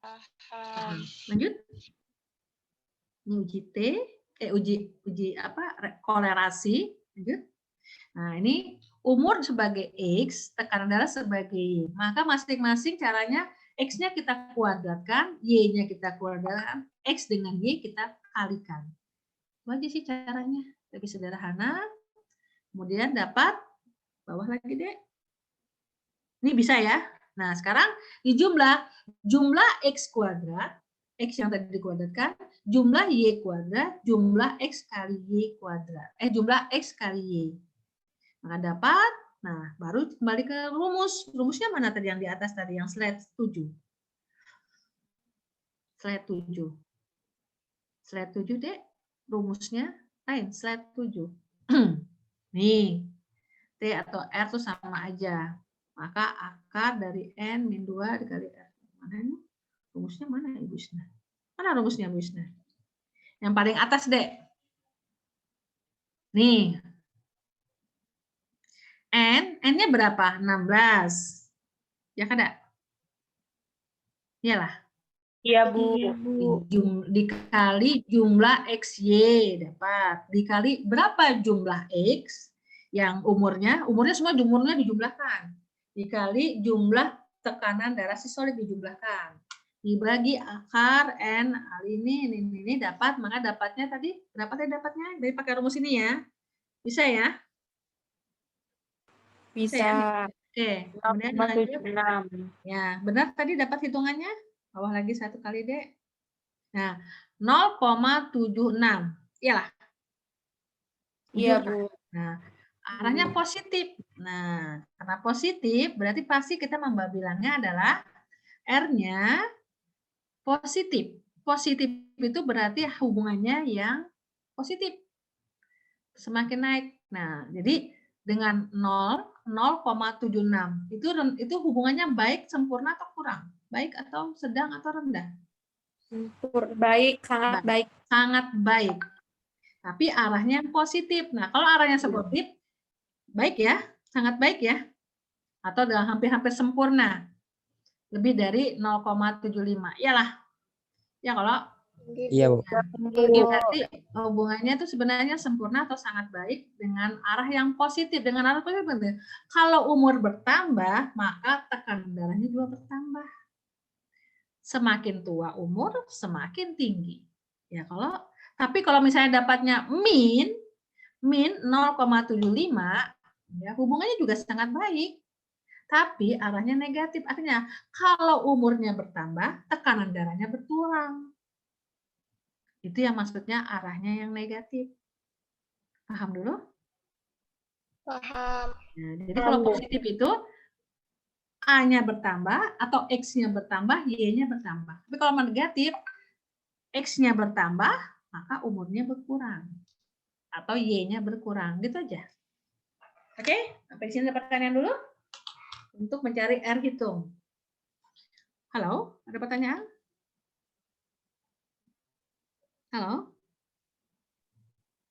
Paham. Lanjut. Ini uji uji apa? Kolerasi. Lanjut. Nah, ini umur sebagai X, tekanan darah sebagai Y. Maka masing-masing caranya X-nya kita kuadratkan, Y-nya kita kuadratkan, X dengan Y kita kalikan. Itu aja sih caranya. Lebih sederhana. Kemudian dapat, bawah lagi deh. Ini bisa ya. Nah, sekarang jumlah X kuadrat, X yang tadi dikuadratkan, jumlah Y kuadrat, jumlah X kali Y kuadrat. Jumlah X kali Y. Maka dapat, nah baru kembali ke rumus. Rumusnya mana tadi yang di atas tadi, yang slide 7. Slide 7. Slide 7, Dek. Rumusnya lain, slide 7. Nih, T atau R itu sama aja. Maka akar dari N min 2 dikali R. Mana ini? Rumusnya mana, Ibu Isna? Mana rumusnya, Ibu Isna? Yang paling atas, Dek. Nih. N-nya berapa? 16. Ya kan, Dek? Iyalah. Iya, Bu. Dikali jumlah XY dapat. Dikali berapa jumlah X yang umurnya semua umurnya dijumlahkan. Dikali jumlah tekanan darah sistolik dijumlahkan. Dibagi akar N ini dapat, maka dapatnya tadi berapa tadi dapatnya? Dari pakai rumus ini ya. Bisa ya? Bisa. Ya? Oke, kemudian lanjut. 0,76. Ya, benar tadi dapat hitungannya? Bawah lagi satu kali, Dek. Nah, 0,76. Iyalah. Iya, Bu. Nah, arahnya positif. Nah, karena positif berarti pasti kita membilangnya adalah R-nya positif. Positif itu berarti hubungannya yang positif. Semakin naik. Nah, jadi dengan 0,76 itu hubungannya baik, sempurna atau kurang? Baik atau sedang atau rendah? Baik, sangat baik. Sangat baik. Tapi arahnya yang positif. Nah, kalau arahnya positif, baik ya, sangat baik ya. Atau dalam hampir-hampir sempurna. Lebih dari 0,75. Iyalah. Ya kalau Iya, Bu. berarti hubungannya itu sebenarnya sempurna atau sangat baik dengan arah yang positif. Dengan arah positif. Kalau umur bertambah, maka tekanan darahnya juga bertambah. Semakin tua umur, semakin tinggi. Ya tapi kalau misalnya dapatnya min 0,75, ya hubungannya juga sangat baik. Tapi arahnya negatif. Artinya kalau umurnya bertambah, tekanan darahnya berkurang. Itu yang maksudnya arahnya yang negatif. Paham dulu? Paham. Nah, jadi kalau positif itu A-nya bertambah atau X-nya bertambah, Y-nya bertambah. Tapi kalau negatif, X-nya bertambah, maka umurnya berkurang. Atau Y-nya berkurang. Gitu aja. Oke? Sampai di sini ada pertanyaan dulu? Untuk mencari R hitung. Halo? Ada pertanyaan? Halo?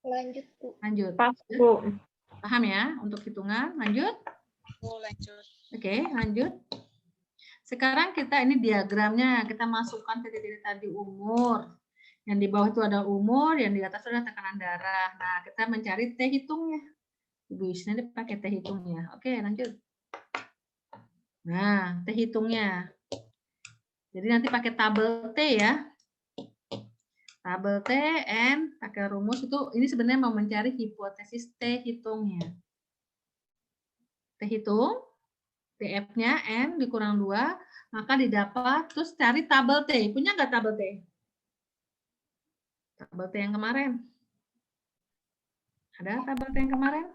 Lanjut, Bu. Lanjut. Pas, Bu. Paham ya? Untuk hitungan. Lanjut. lanjut. Oke, lanjut. Sekarang kita ini diagramnya, kita masukkan titik-titik tadi umur. Yang di bawah itu ada umur, yang di atas ada tekanan darah. Nah, kita mencari T hitungnya. Ibu Yusna ini pakai T hitungnya. Oke, lanjut. Nah, T hitungnya. Jadi nanti pakai tabel T ya. Tabel T, N, pakai rumus itu, ini sebenarnya mau mencari hipotesis T hitungnya. T hitung, TF-nya N dikurang 2, maka didapat, terus cari tabel T. Punya nggak tabel T? Tabel T yang kemarin. Ada tabel T yang kemarin?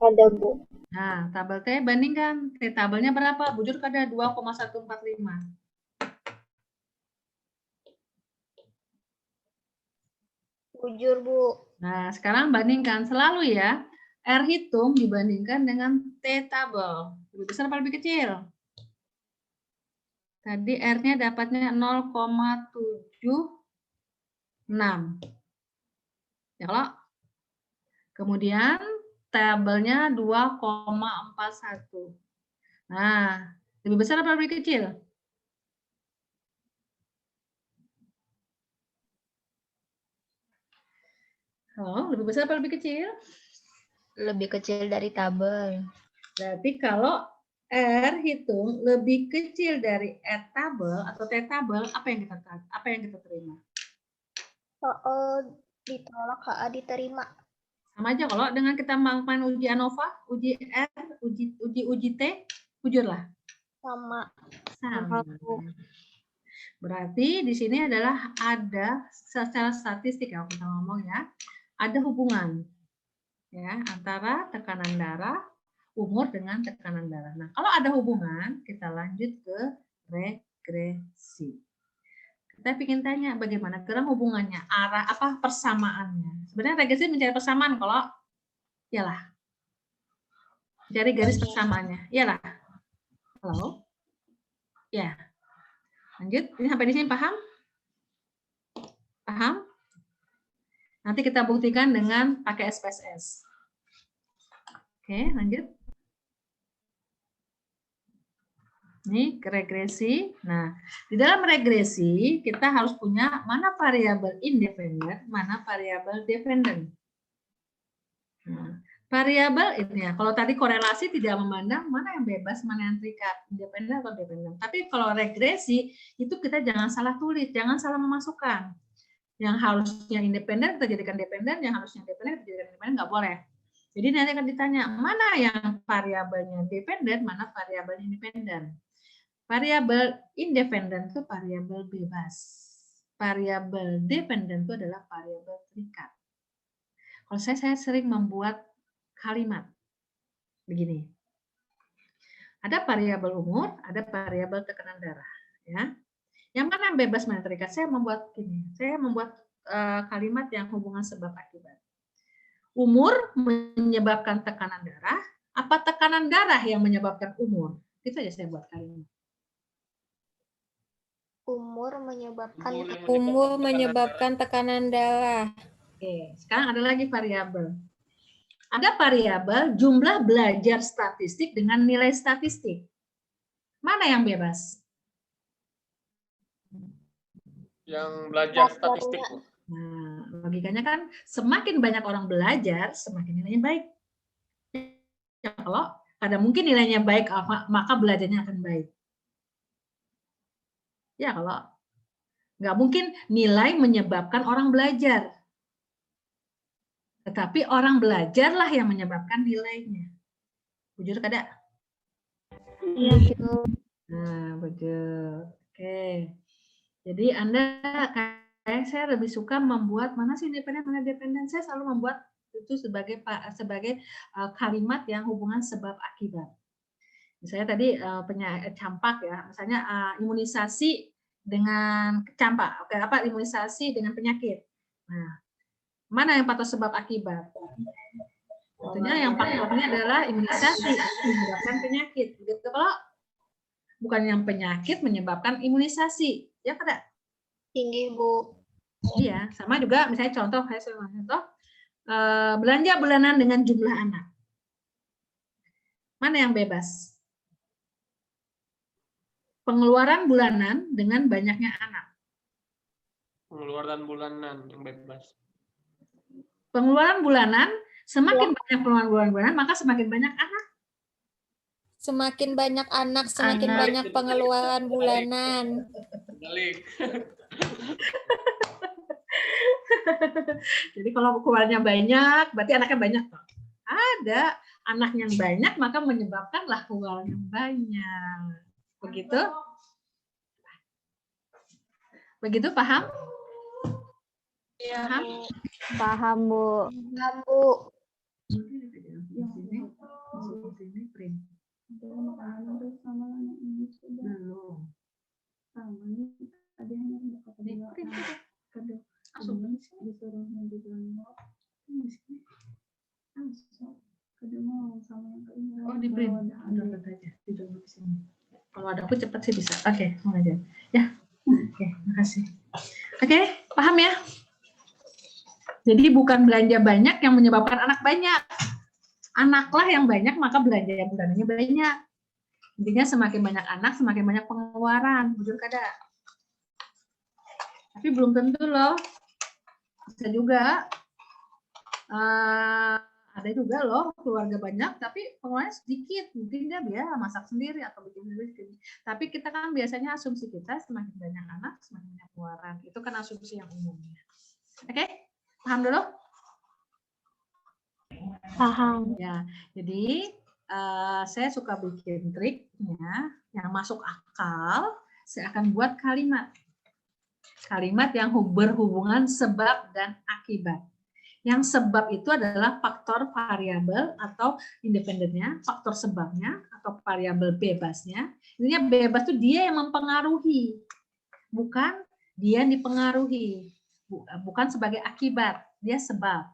Ada, Bu. Nah, tabel T bandingkan. T tabelnya berapa? Bujur ada 2,145. Bujur, Bu. Nah, sekarang bandingkan. Selalu ya, R hitung dibandingkan dengan T tabel. Lebih besar apa lebih kecil? Tadi R-nya dapatnya 0,76. Ya kalau kemudian tabelnya 2,41. Nah, lebih besar apa lebih kecil? Oh, lebih besar apa lebih kecil? Lebih kecil dari tabel. Berarti kalau R hitung lebih kecil dari R tabel atau T tabel, apa yang kita terima? Ditolak, HA diterima. Sama aja kalau dengan kita melakukan uji ANOVA, uji R, uji T, bujurlah. Sama. Sama. Berarti di sini adalah ada secara statistik ya kita ngomong ya, ada hubungan ya antara tekanan darah, umur dengan tekanan darah. Nah, kalau ada hubungan, kita lanjut ke regresi. Kita ingin tanya bagaimana sekarang hubungannya, arah apa persamaannya. Sebenarnya regresi mencari persamaan kalau iyalah. Mencari garis persamaannya. Iyalah. Halo? Ya. Lanjut. Ini sampai di sini paham? Paham? Nanti kita buktikan dengan pakai SPSS. Oke, lanjut. Ini regresi. Nah, di dalam regresi kita harus punya mana variabel independen, mana variabel dependen. Nah, variabel ini ya, kalau tadi korelasi tidak memandang mana yang bebas, mana yang terikat, independen atau dependen. Tapi kalau regresi itu kita jangan salah tulis, jangan salah memasukkan. Yang harusnya independen kita jadikan dependen, yang harusnya dependen kita jadikan independen, nggak boleh. Jadi nanti akan ditanya mana yang variabelnya dependen, mana variabelnya independen. Variabel independen itu variabel bebas. Variabel dependen itu adalah variabel terikat. Kalau saya sering membuat kalimat begini. Ada variabel umur, ada variabel tekanan darah. Ya. Yang mana yang bebas, mana terikat? Saya membuat gini. Saya membuat kalimat yang hubungan sebab akibat. Umur menyebabkan tekanan darah. Apa tekanan darah yang menyebabkan umur? Itu aja saya buat kalimat. Umur menyebabkan tekanan darah. Oke, sekarang ada lagi variabel. Ada variabel jumlah belajar statistik dengan nilai statistik. Mana yang bebas? Yang belajar statistik. Nah, logikanya kan semakin banyak orang belajar, semakin nilainya baik. Ya, kalau pada mungkin nilainya baik, maka belajarnya akan baik. Ya, kalau nggak mungkin nilai menyebabkan orang belajar. Tetapi orang belajarlah yang menyebabkan nilainya. Bujur kada? Iya. Nah, bujur. Oke. Jadi Anda kayak saya lebih suka membuat mana sih independen, mana dependen. Saya selalu membuat itu sebagai kalimat yang hubungan sebab akibat. Misalnya tadi campak ya, misalnya imunisasi dengan campak. Oke, apa imunisasi dengan penyakit. Nah, mana yang faktor sebab akibat? Tentunya yang faktornya adalah imunisasi menyebabkan penyakit. Gitu kalau bukan yang penyakit menyebabkan imunisasi, ya kada? Tinggi, Bu. Iya, sama juga misalnya contoh belanja bulanan dengan jumlah anak. Mana yang bebas? Pengeluaran bulanan dengan banyaknya anak. Pengeluaran bulanan yang bebas. Pengeluaran bulanan, semakin banyak pengeluaran bulanan, maka semakin banyak anak. Semakin banyak anak, semakin Anak. banyak pengeluaran bulanan. Balik. Jadi kalau keluarnya banyak, berarti anaknya banyak. Ada anak yang banyak, maka menyebabkanlah keluarnya banyak. Begitu? Begitu, paham? Iya, Paham? Bu. Paham, Bu. Paham, Bu. Oh, di print. Download aja. Di download di sini. Kalau ada aku cepat sih bisa. Oke, mau aja. Ya. Oke, makasih. Oke, paham ya? Jadi bukan belanja banyak yang menyebabkan anak banyak. Anaklah yang banyak, maka belanja bulanannya banyak. Intinya semakin banyak anak, semakin banyak pengeluaran. Betul kada? Tapi belum tentu loh. Bisa juga. Ada juga loh keluarga banyak, tapi pengeluarannya sedikit. Mungkin dia masak sendiri atau bikin sendiri. Tapi kita kan biasanya asumsi kita semakin banyak anak, semakin banyak pengeluaran. Itu kan asumsi yang umumnya. Oke? Paham dulu? Paham. Ya, jadi saya suka bikin triknya yang masuk akal. Saya akan buat kalimat. Kalimat yang berhubungan sebab dan akibat. Yang sebab itu adalah faktor variabel atau independennya, faktor sebabnya atau variabel bebasnya. Intinya bebas itu dia yang mempengaruhi, bukan dia yang dipengaruhi, bukan sebagai akibat, dia sebab.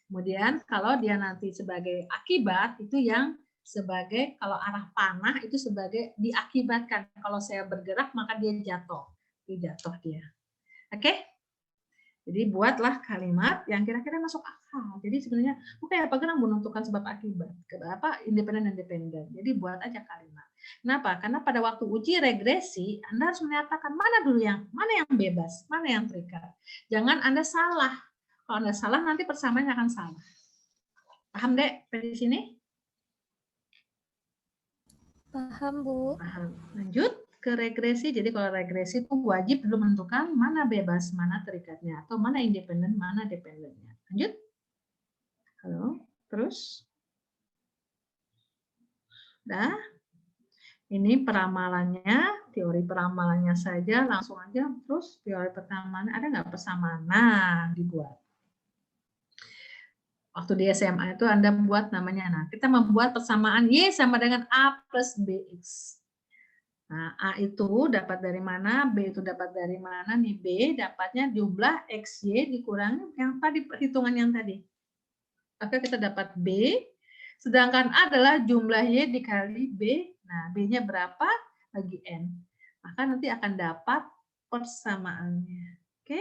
Kemudian kalau dia nanti sebagai akibat itu yang sebagai kalau arah panah itu sebagai diakibatkan. Kalau saya bergerak maka dia jatuh, dia. Oke? Jadi buatlah kalimat yang kira-kira masuk akal. Jadi sebenarnya bukan apa kan menentukan sebab akibat, apa independen dan dependen. Jadi buat aja kalimat. Kenapa? Karena pada waktu uji regresi Anda harus menyatakan mana yang bebas, mana yang terikat. Jangan Anda salah. Kalau Anda salah nanti persamaannya akan salah. Paham, Dek? Di sini? Paham, Bu. Paham. Lanjut ke regresi. Jadi kalau regresi itu wajib dulu menentukan mana bebas, mana terikatnya, atau mana independen, mana dependennya. Lanjut. Halo, terus. Dah. Ini peramalannya, teori peramalannya saja, langsung aja. Terus teori pertamaannya ada nggak persamaan? Nah, dibuat. Waktu di SMA itu Anda buat namanya. Nah, kita membuat persamaan Y sama dengan A plus BX. Nah, A itu dapat dari mana, B itu dapat dari mana, nih B dapatnya jumlah XY dikurangi yang tadi perhitungan yang tadi. Maka kita dapat B, sedangkan A adalah jumlah Y dikali B. Nah, B-nya berapa? Bagi N. Maka nanti akan dapat persamaannya. Oke?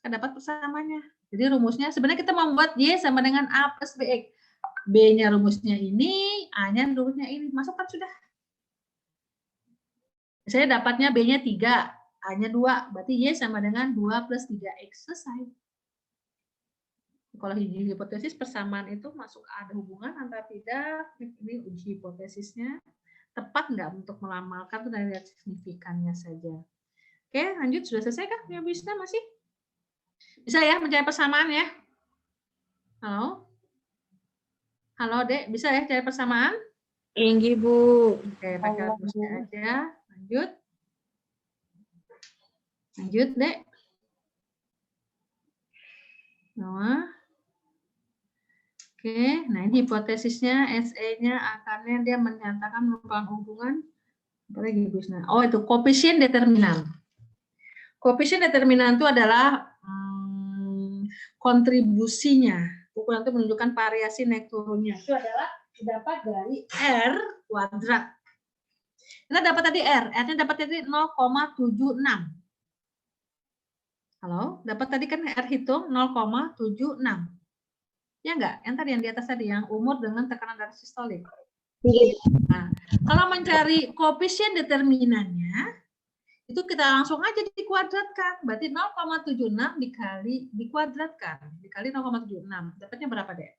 Akan dapat persamaannya. Jadi rumusnya, sebenarnya kita membuat Y sama dengan A plus BX. B-nya rumusnya ini, A-nya rumusnya ini. Masukkan sudah. Saya dapatnya B-nya 3, A-nya 2. Berarti Y sama dengan 2 plus 3X. Selesai. Kalau hipotesis persamaan itu masuk ada hubungan antara tidak. Ini uji hipotesisnya. Tepat nggak untuk meramalkan itu dari lihat signifikannya saja. Oke, lanjut. Sudah selesai kah? Ya, bisa masih? Bisa ya mencari persamaan ya? Halo? Halo, Dek. Bisa ya cari persamaan? Tinggi, Bu. Oke, pakai rumusnya aja. Lanjut. Lanjut, Dek. Noah. Oke, nah ini hipotesisnya, SE-nya, akarnya dia menyatakan merupakan hubungan apa lagi Bu Isna? Oh, itu koefisien determinan. Koefisien determinan itu adalah kontribusinya. Ukuran itu menunjukkan variasi naik turunnya. Itu adalah didapat dari R kuadrat. Kita dapat tadi R. R-nya dapat tadi 0,76. Halo, dapat tadi kan R hitung 0,76. Ya enggak? Yang tadi yang di atas tadi, yang umur dengan tekanan darah sistolik. Nah, kalau mencari koefisien determinannya, itu kita langsung aja dikuadratkan. Berarti 0,76 dikuadratkan. Dikali 0,76. Dapatnya berapa, Dek?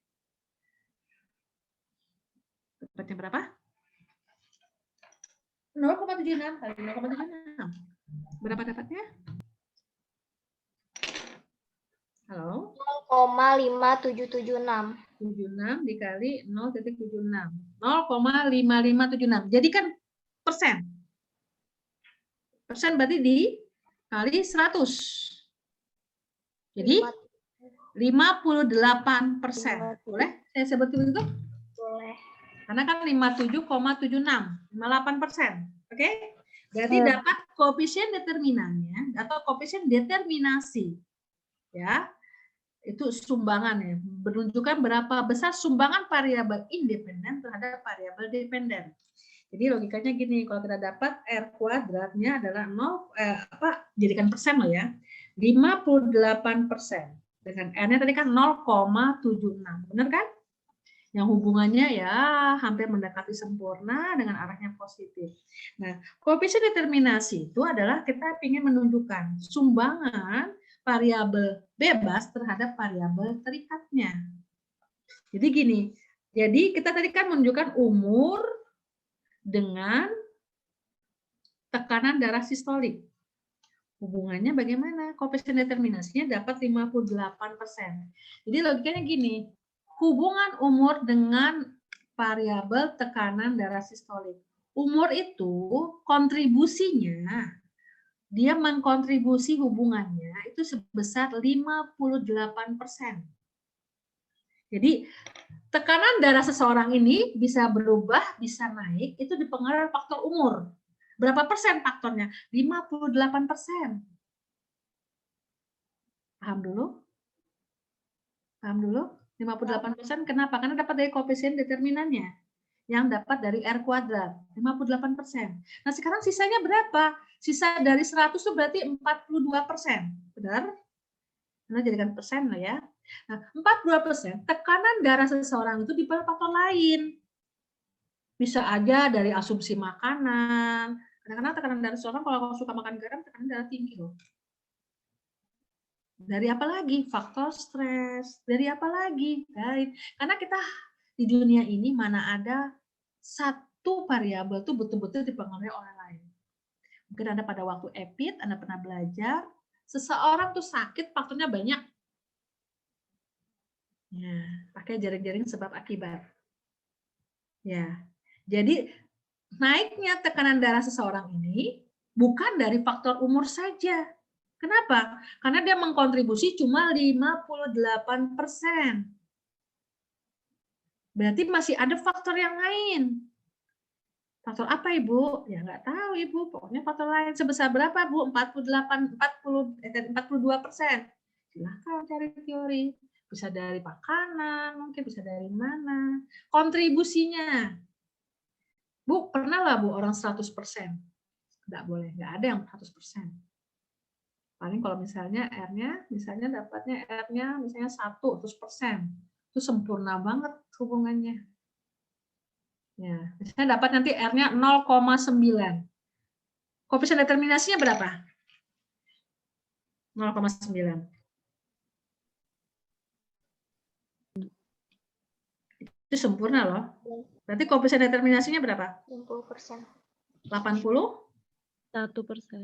Dapatnya berapa? 0,76 kali 0,76. Berapa dapatnya? Halo? 0,5776. 76 dikali 0,76. 0,5576. Jadi kan persen. Persen berarti dikali 100. Jadi 58%. Boleh saya sebut itu? Boleh. Karena kan 57,76. 58%. Oke? Berarti dapat koefisien determinannya atau koefisien determinasi. Ya. Itu sumbangan ya, menunjukkan berapa besar sumbangan variabel independen terhadap variabel dependen. Jadi logikanya gini, kalau kita dapat R kuadratnya adalah jadikan persen loh ya, 58%. Dengan R-nya tadi kan 0,76, benar kan? Yang hubungannya ya hampir mendekati sempurna dengan arahnya positif. Nah, koefisien determinasi itu adalah kita ingin menunjukkan sumbangan variabel bebas terhadap variabel terikatnya. Jadi gini, jadi kita tadi kan menunjukkan umur dengan tekanan darah sistolik. Hubungannya bagaimana? Koefisien determinasinya dapat 58%. Jadi logikanya gini, hubungan umur dengan variabel tekanan darah sistolik. Umur itu kontribusinya dia mengkontribusi hubungannya itu sebesar 58%. Jadi tekanan darah seseorang ini bisa berubah, bisa naik, itu dipengaruhi faktor umur. Berapa persen faktornya? 58%. Paham dulu? Paham dulu? 58% kenapa? Karena dapat dari koefisien determinannya. Yang dapat dari R kuadrat, 58%. Nah sekarang sisanya berapa? Sisa dari 100 itu berarti 42%. Benar? Nah, jadikan persen lah ya. Nah, 42% tekanan darah seseorang itu dipengaruhi faktor lain. Bisa aja dari asumsi makanan. Kadang-kadang tekanan darah seseorang kalau suka makan garam, tekanan darah tinggi loh. Dari apa lagi? Faktor stres. Dari apa lagi? Karena kita di dunia ini mana ada satu variabel tuh betul-betul dipengaruhi orang lain. Mungkin Anda pada waktu EPID, Anda pernah belajar, seseorang tuh sakit faktornya banyak. Ya, pakai jaring-jaring sebab akibat. Ya, jadi naiknya tekanan darah seseorang ini bukan dari faktor umur saja. Kenapa? Karena dia mengkontribusi cuma 58%. Berarti masih ada faktor yang lain. Faktor apa Ibu? Ya nggak tahu Ibu. Pokoknya faktor lain sebesar berapa Bu? 42%. Silahkan cari teori. Bisa dari makanan, mungkin bisa dari mana. Kontribusinya. Bu, pernah lah Bu orang 100%? Nggak boleh, nggak ada yang 100%. Paling kalau misalnya R-nya, misalnya dapatnya R-nya misalnya 100%. Itu sempurna banget hubungannya. Ya, misalnya dapat nanti R-nya 0,9. Koefisien determinasinya berapa? 0,9. Itu sempurna loh. Berarti koefisien determinasinya berapa? 60%. 80? 1%.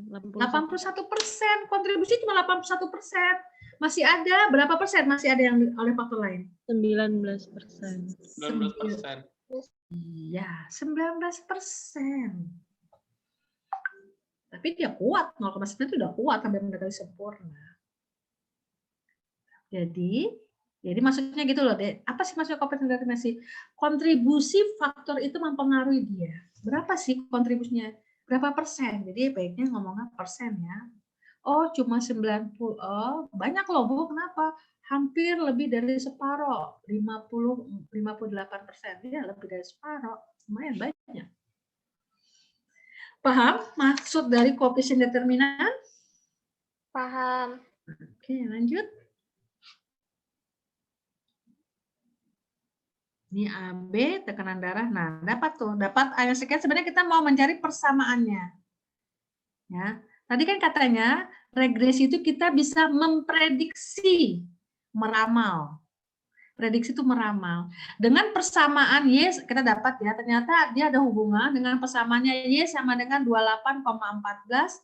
81%. Kontribusi cuma 81%. Masih ada berapa persen? Masih ada yang oleh faktor lain? 19%. 19%. Iya, 19%. Tapi dia kuat, 0,9 itu udah kuat sampai mendekati sempurna. Jadi, Jadi maksudnya gitu loh, Dek. Apa sih maksudnya koefisien determinasi? Kontribusi faktor itu mempengaruhi dia. Berapa sih kontribusinya? Berapa persen? Jadi baiknya ngomongnya persen ya. Oh, cuma 90. Oh, banyak loh, Bu. Kenapa? Hampir lebih dari separoh. 58%. Ya, lebih dari separoh. Lumayan banyak. Paham maksud dari koefisien determinan? Paham. Oke, lanjut. Ini AB, tekanan darah. Nah, dapat tuh, dapat A yang sekian. Sebenarnya kita mau mencari persamaannya. Ya, tadi kan katanya regresi itu kita bisa memprediksi, meramal. Prediksi itu meramal. Dengan persamaan Y kita dapat ya, ternyata dia ada hubungan dengan persamaannya Y sama dengan 28,14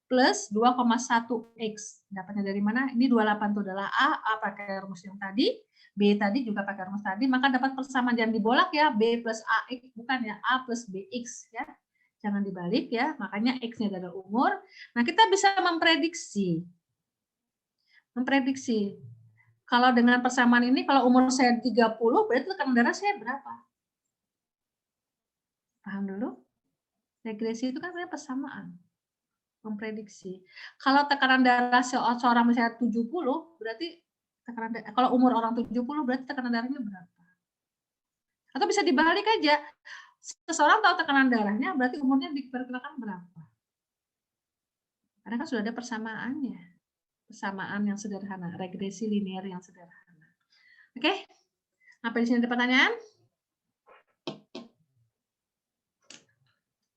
plus 2,1X. Dapatnya dari mana? Ini 28 itu adalah A pakai rumus yang tadi. B tadi juga pakai rumus tadi, maka dapat persamaan, jangan dibolak ya, B plus AX, bukan ya, A plus BX ya. Jangan dibalik ya, makanya X-nya adalah umur. Nah, kita bisa memprediksi. Kalau dengan persamaan ini, kalau umur saya 30, berarti tekanan darah saya berapa? Paham dulu? Regresi itu kan sebenarnya persamaan. Memprediksi. Kalau tekanan darah seorang misalnya 70, berarti kalau umur orang 70 berarti tekanan darahnya berapa? Atau bisa dibalik aja. Seseorang tahu tekanan darahnya berarti umurnya diperkirakan berapa? Karena kan sudah ada persamaannya. Persamaan yang sederhana, regresi linear yang sederhana. Oke? Apa di sini ada pertanyaan?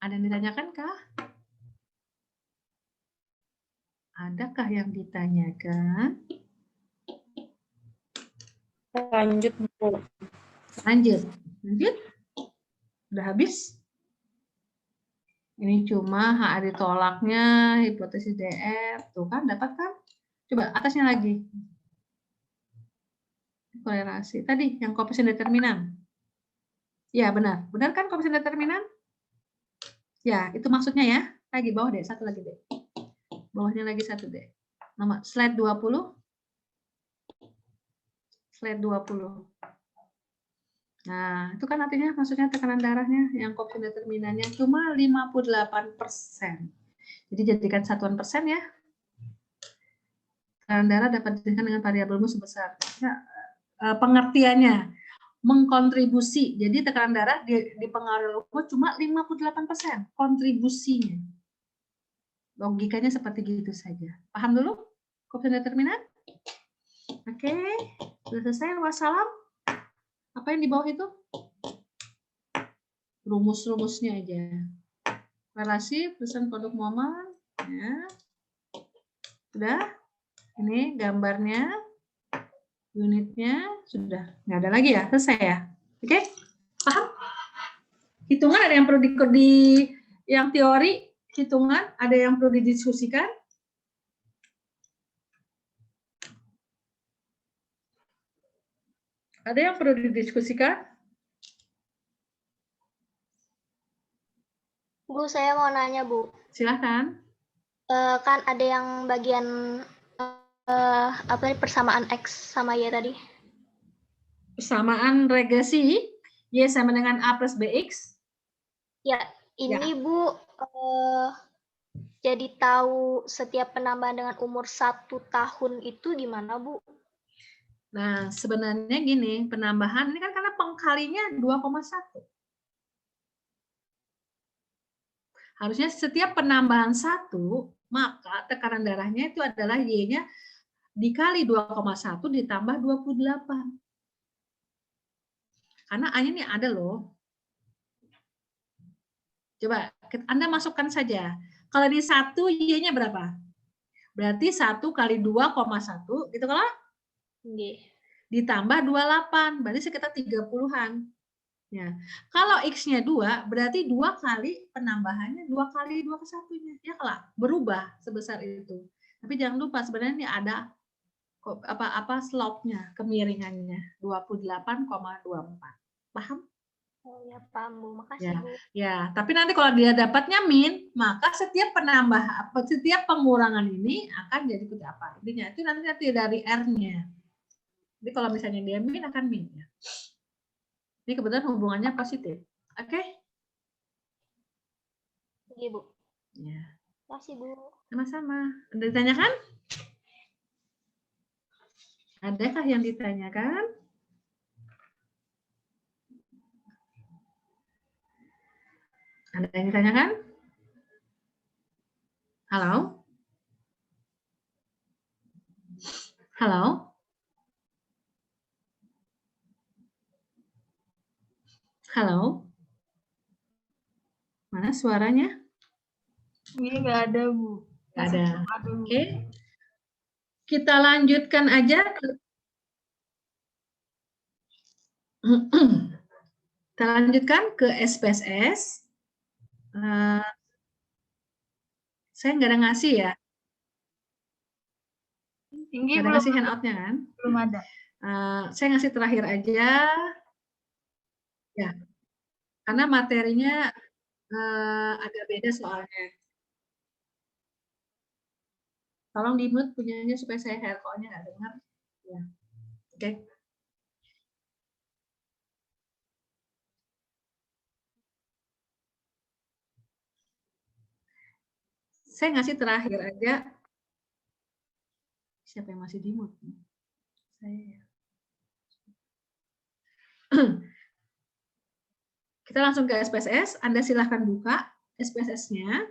Ada yang ditanyakan kah? Adakah yang ditanyakan? Lanjut, Bu. Lanjut. Udah habis? Ini cuma HA ditolaknya, hipotesis DF. Tuh kan, dapat kan? Coba atasnya lagi. Korelasi. Tadi yang koefisien determinan. Ya, benar. Benar kan koefisien determinan? Ya, itu maksudnya ya. Lagi bawah deh, satu lagi deh. Bawahnya lagi satu deh. Nomor slide 20. Slide 20. Nah, itu kan artinya maksudnya tekanan darahnya yang koefisien determinannya cuma 58%. Jadi jadikan satuan persen ya. Tekanan darah dapat dijadikan dengan variabelmu sebesar. Ya, pengertiannya mengkontribusi. Jadi tekanan darah dipengaruhi cuma 58% kontribusinya. Logikanya seperti gitu saja. Paham dulu koefisien determinan? Oke, sudah selesai. Wassalam. Apa yang di bawah itu? Rumus-rumusnya aja. Relasi persen produk momen. Ya. Sudah. Ini gambarnya. Unitnya. Sudah. Nggak ada lagi ya? Selesai ya? Oke? Paham? Hitungan ada yang perlu yang teori. Hitungan ada yang perlu didiskusikan. Ada yang perlu didiskusikan? Bu, saya mau nanya, Bu. Silahkan. Kan ada yang bagian persamaan X sama Y tadi. Persamaan regresi, Y sama dengan A plus BX. Ya, ini Bu, jadi tahu setiap penambahan dengan umur 1 tahun itu gimana, Bu? Nah, sebenarnya gini, penambahan ini kan karena pengkalinya 2,1. Harusnya setiap penambahan 1, maka tekanan darahnya itu adalah Y-nya dikali 2,1 ditambah 28. Karena A-nya ini ada loh. Coba Anda masukkan saja. Kalau di 1, Y-nya berapa? Berarti 1 kali 2,1, gitu kalau? Ditambah 28, berarti sekitar 30-an. Ya. Kalau X-nya 2, berarti 2 kali penambahannya 2 kali 2 ke 1-nya. Ya kalau berubah sebesar itu. Tapi jangan lupa sebenarnya ini ada slope-nya, kemiringannya 28,24. Paham? Oh ya, paham, Bu. Makasih, Bu. Ya, tapi nanti kalau dia dapatnya min, maka setiap pengurangan ini akan jadi seperti apa? Intinya itu nanti dari R-nya. Jadi kalau misalnya dia min akan min ya. Ini kebetulan hubungannya positif. Oke? Iya, Bu. Ya, Makasih, Bu. sama-sama. Ada ditanyakan? Adakah yang ditanyakan? Ada yang ditanyakan? Halo? Halo? Halo? Mana suaranya? Ini nggak ada, Bu. Nggak ada. Oke. Kita lanjutkan aja. Kita lanjutkan ke SPSS. Saya nggak ada ngasih ya. Tinggi Nggak ada belum, ngasih handout-nya kan? belum ada. Saya ngasih terakhir aja. Ya. Karena materinya agak beda soalnya. Tolong di-mute punyanya supaya saya call-nya nggak dengar. Ya. Oke. Saya ngasih terakhir aja. Siapa yang masih di-mute? Saya. Kita langsung ke SPSS. Anda silahkan buka SPSS-nya.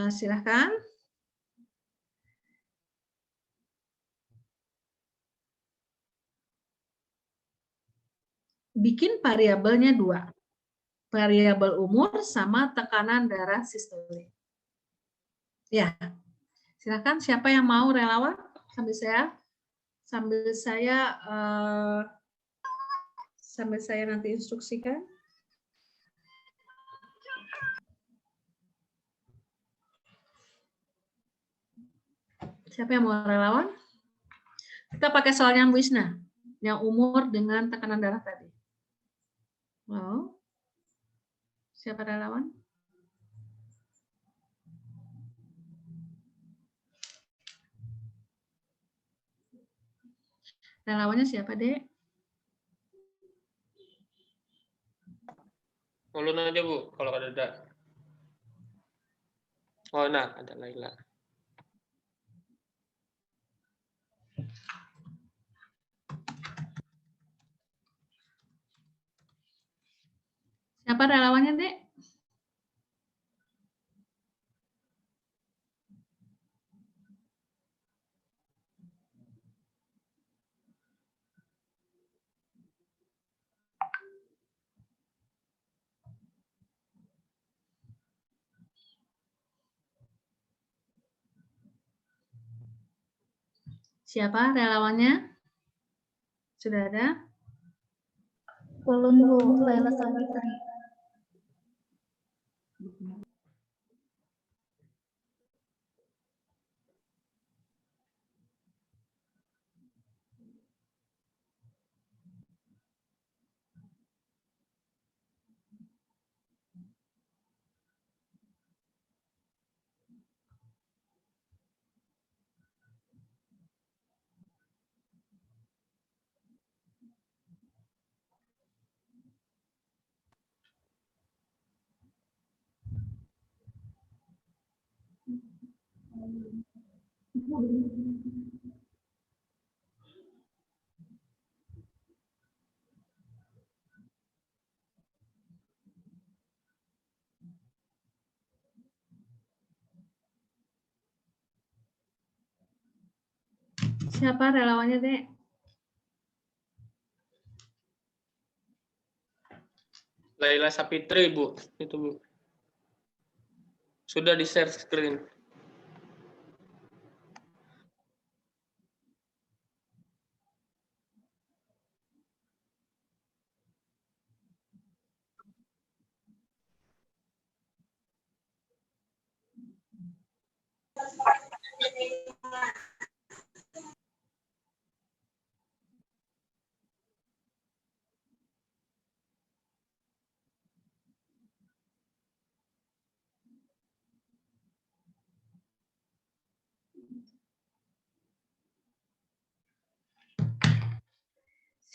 Silahkan. Bikin variabelnya 2. Variabel umur sama tekanan darah sistolik. Ya. Silakan siapa yang mau relawan sambil saya nanti instruksikan. Siapa yang mau relawan? Kita pakai soalnya Bu Isna, yang umur dengan tekanan darah tadi. Mau? Siapa relawan? Relawannya siapa, Dek? Ulun aja, Bu, kalau ada. Oh, nah, ada Laila. Siapa relawannya, Dek? Siapa relawannya? Sudah ada? Ulun, Bu. Laila Sabitri. Siapa relawannya, Dek? Laila Sapitri, Bu. Itu, Bu. Sudah di-share screen.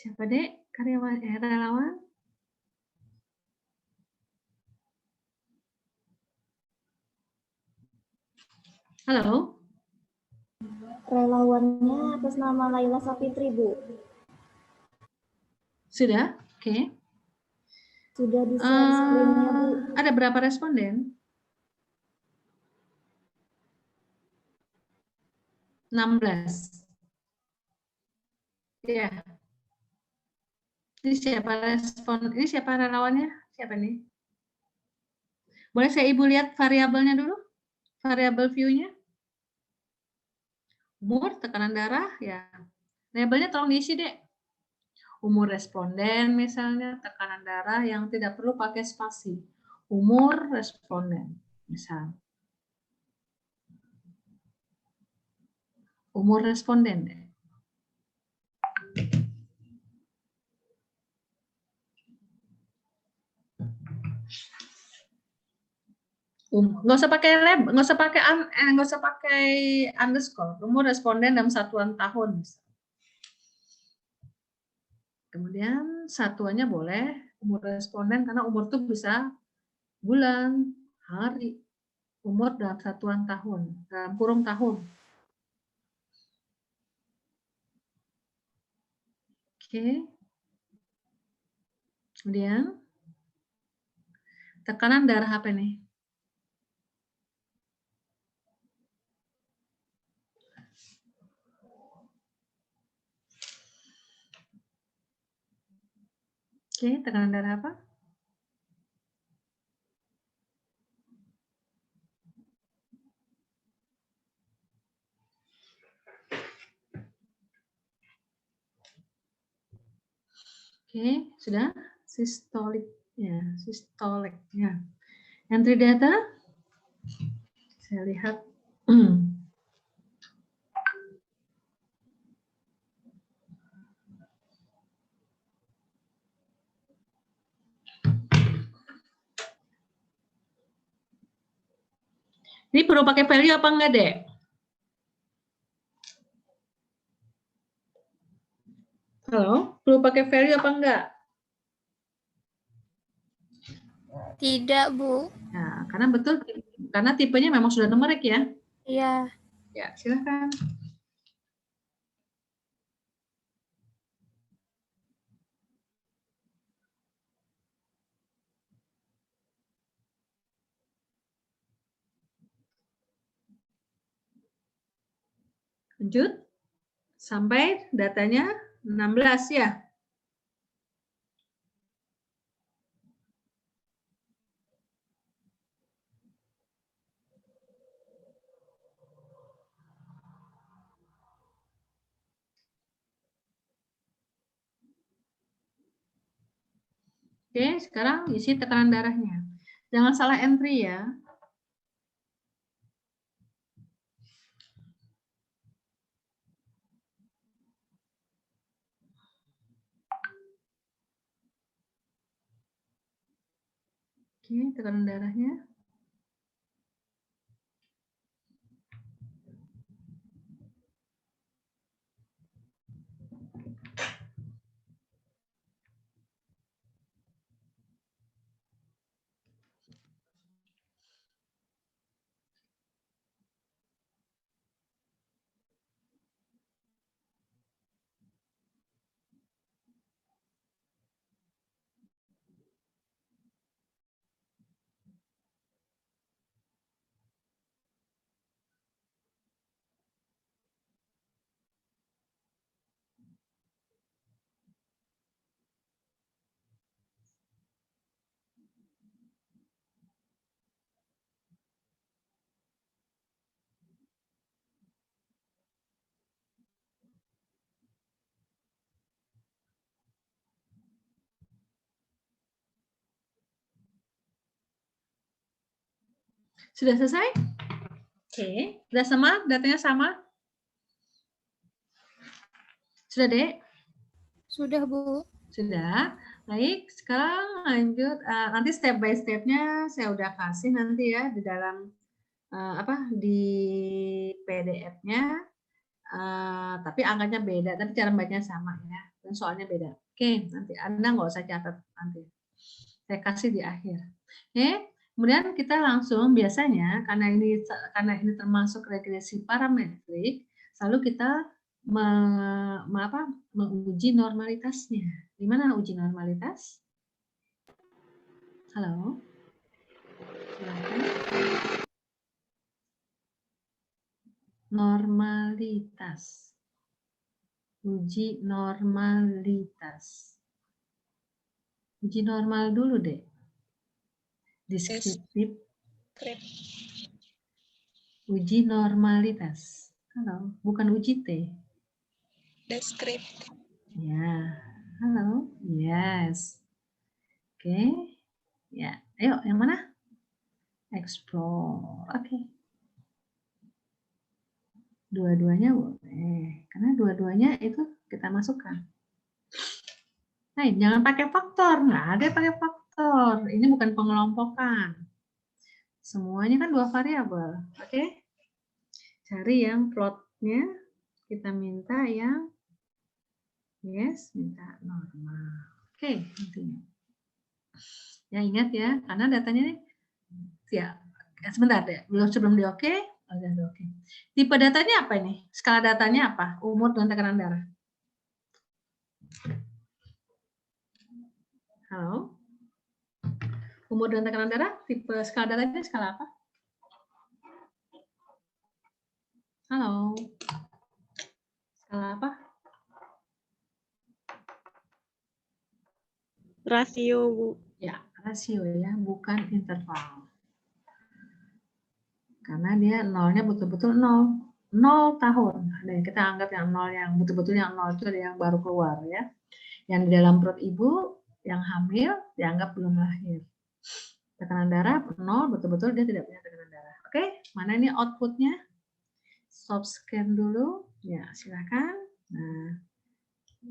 Siapa Dek? Karyawan relawan? Halo? Relawannya atas nama Laila Sapitri, Bu. Sudah? Oke. Sudah di-share screen-nya, Bu. Ada berapa responden? 16. Ya. Ini siapa respon? Ini siapa relawannya? Siapa nih? Boleh saya Ibu lihat variabelnya dulu? Variabel view-nya? Umur, tekanan darah, ya. Labelnya tolong diisi, Dek. Umur responden misalnya, tekanan darah yang tidak perlu pakai spasi. Umur responden, misal. Umur responden, Dek. Nggak usah pakai lab, nggak usah pakai underscore. Umur responden dalam satuan tahun. Kemudian satuannya boleh umur responden karena umur itu bisa bulan, hari, umur dalam satuan tahun, dalam kurung tahun. Oke. Kemudian tekanan darah apa nih? Oke, tekanan darah apa? Oke, sudah? Sistolik ya, sistolik ya. Entry data? Saya lihat. Ini perlu pakai value apa enggak, Dek? Halo, perlu pakai value apa enggak? Tidak, Bu. Nah, karena betul, karena tipenya memang sudah numerik ya. Iya. Ya, silakan. Lanjut. Sampai datanya 16 ya. Oke, sekarang isi tekanan darahnya. Jangan salah entry ya. Oke, tekanan darahnya. Sudah selesai? Oke, sudah sama? Datanya sama? Sudah, Dek? Sudah, Bu. Sudah. Baik, sekarang lanjut. Nanti step by step-nya saya udah kasih nanti ya di dalam di PDF-nya. Tapi angkanya beda, tapi cara bacanya sama ya. dan soalnya beda. Oke, nanti Anda nggak usah catat nanti. Saya kasih di akhir. Oke, kemudian kita langsung biasanya karena ini termasuk regresi parametrik, selalu kita menguji normalitasnya. Di mana uji normalitas? Halo? Silakan. Normalitas. Uji normalitas. Uji normal dulu deh. Deskriptif. Uji normalitas. Halo, bukan uji T. Deskriptif. Ya, halo. Yes. Oke. Ya, ayo yang mana? Explore. Oke. Dua-duanya boleh. Karena dua-duanya itu kita masukkan. Nah, jangan pakai faktor, nggak ada pakai faktor. Ini bukan pengelompokan. Semuanya kan dua variabel, oke? Cari yang plotnya, kita minta yang yes, minta normal. Oke, intinya. Ya ingat ya, karena datanya nih, ya sebentar deh, sebelum di oke, udah oke. Tipe datanya apa ini? Skala datanya apa? Umur dan tekanan darah. Halo? Umur dan tekanan darah, tipe skala datanya skala apa? Halo? Skala apa? Rasio, Bu. Ya, rasio ya, bukan interval. Karena dia nolnya betul-betul 0 tahun. Dan kita anggap yang 0 yang betul-betul yang 0 itu ada yang baru keluar ya. Yang di dalam perut ibu yang hamil dianggap belum lahir. Tekanan darah 0, betul-betul dia tidak punya tekanan darah. Oke, mana ini outputnya? Soft scan dulu. Ya, silakan. Nah,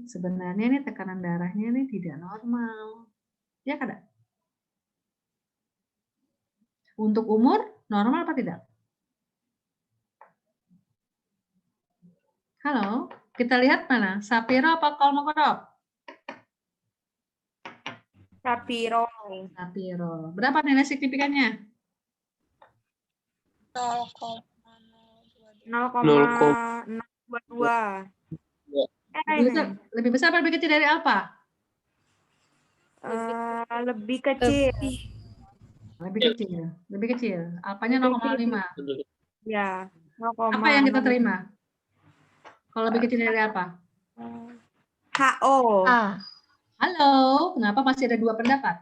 sebenarnya ini tekanan darahnya ini tidak normal. Ya, kada? Untuk umur, normal apa tidak? Halo, kita lihat mana? Sapiro apa Kolmogorov? Sapiro. Sapiro. Berapa nilai signifikannya? 0,022. Lebih besar apa lebih kecil dari alfa? Lebih kecil. Lebih kecil. Lebih kecil. Alfanya 0,5. Ya. Apa yang kita terima? Kalau lebih kecil dari apa? HO. Halo, kenapa masih ada dua pendapat?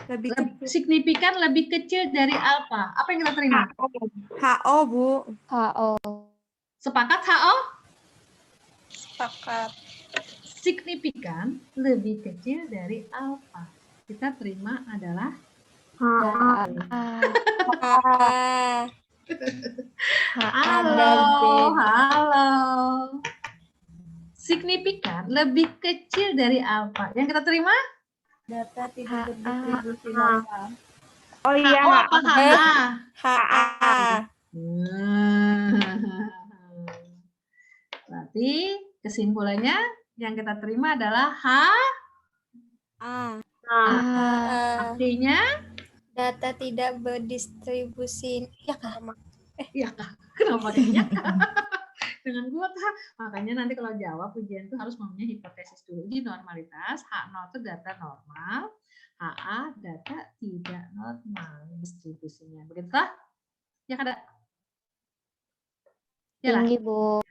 Lebih kecil. Signifikan lebih kecil dari alfa. Apa yang kita terima? HO, Bu. HO. Sepakat HO? Sepakat. Signifikan lebih kecil dari alfa. Kita terima adalah halo. Signifikan lebih kecil dari alfa. Yang kita terima? Data tidak berdistribusi normal. Oh iya, HO apa HA? HA. Berarti kesimpulannya yang kita terima adalah artinya Data tidak berdistribusi. Ya kah? iya kah? Kenapa kayaknya? Dengan gua kah? Makanya nanti kalau jawab ujian itu harus mempunyai hipotesis dulu. Uji normalitas, H0 itu data normal, HA data tidak normal distribusinya. Begitulah? Ya kada? Ya lah. Bu.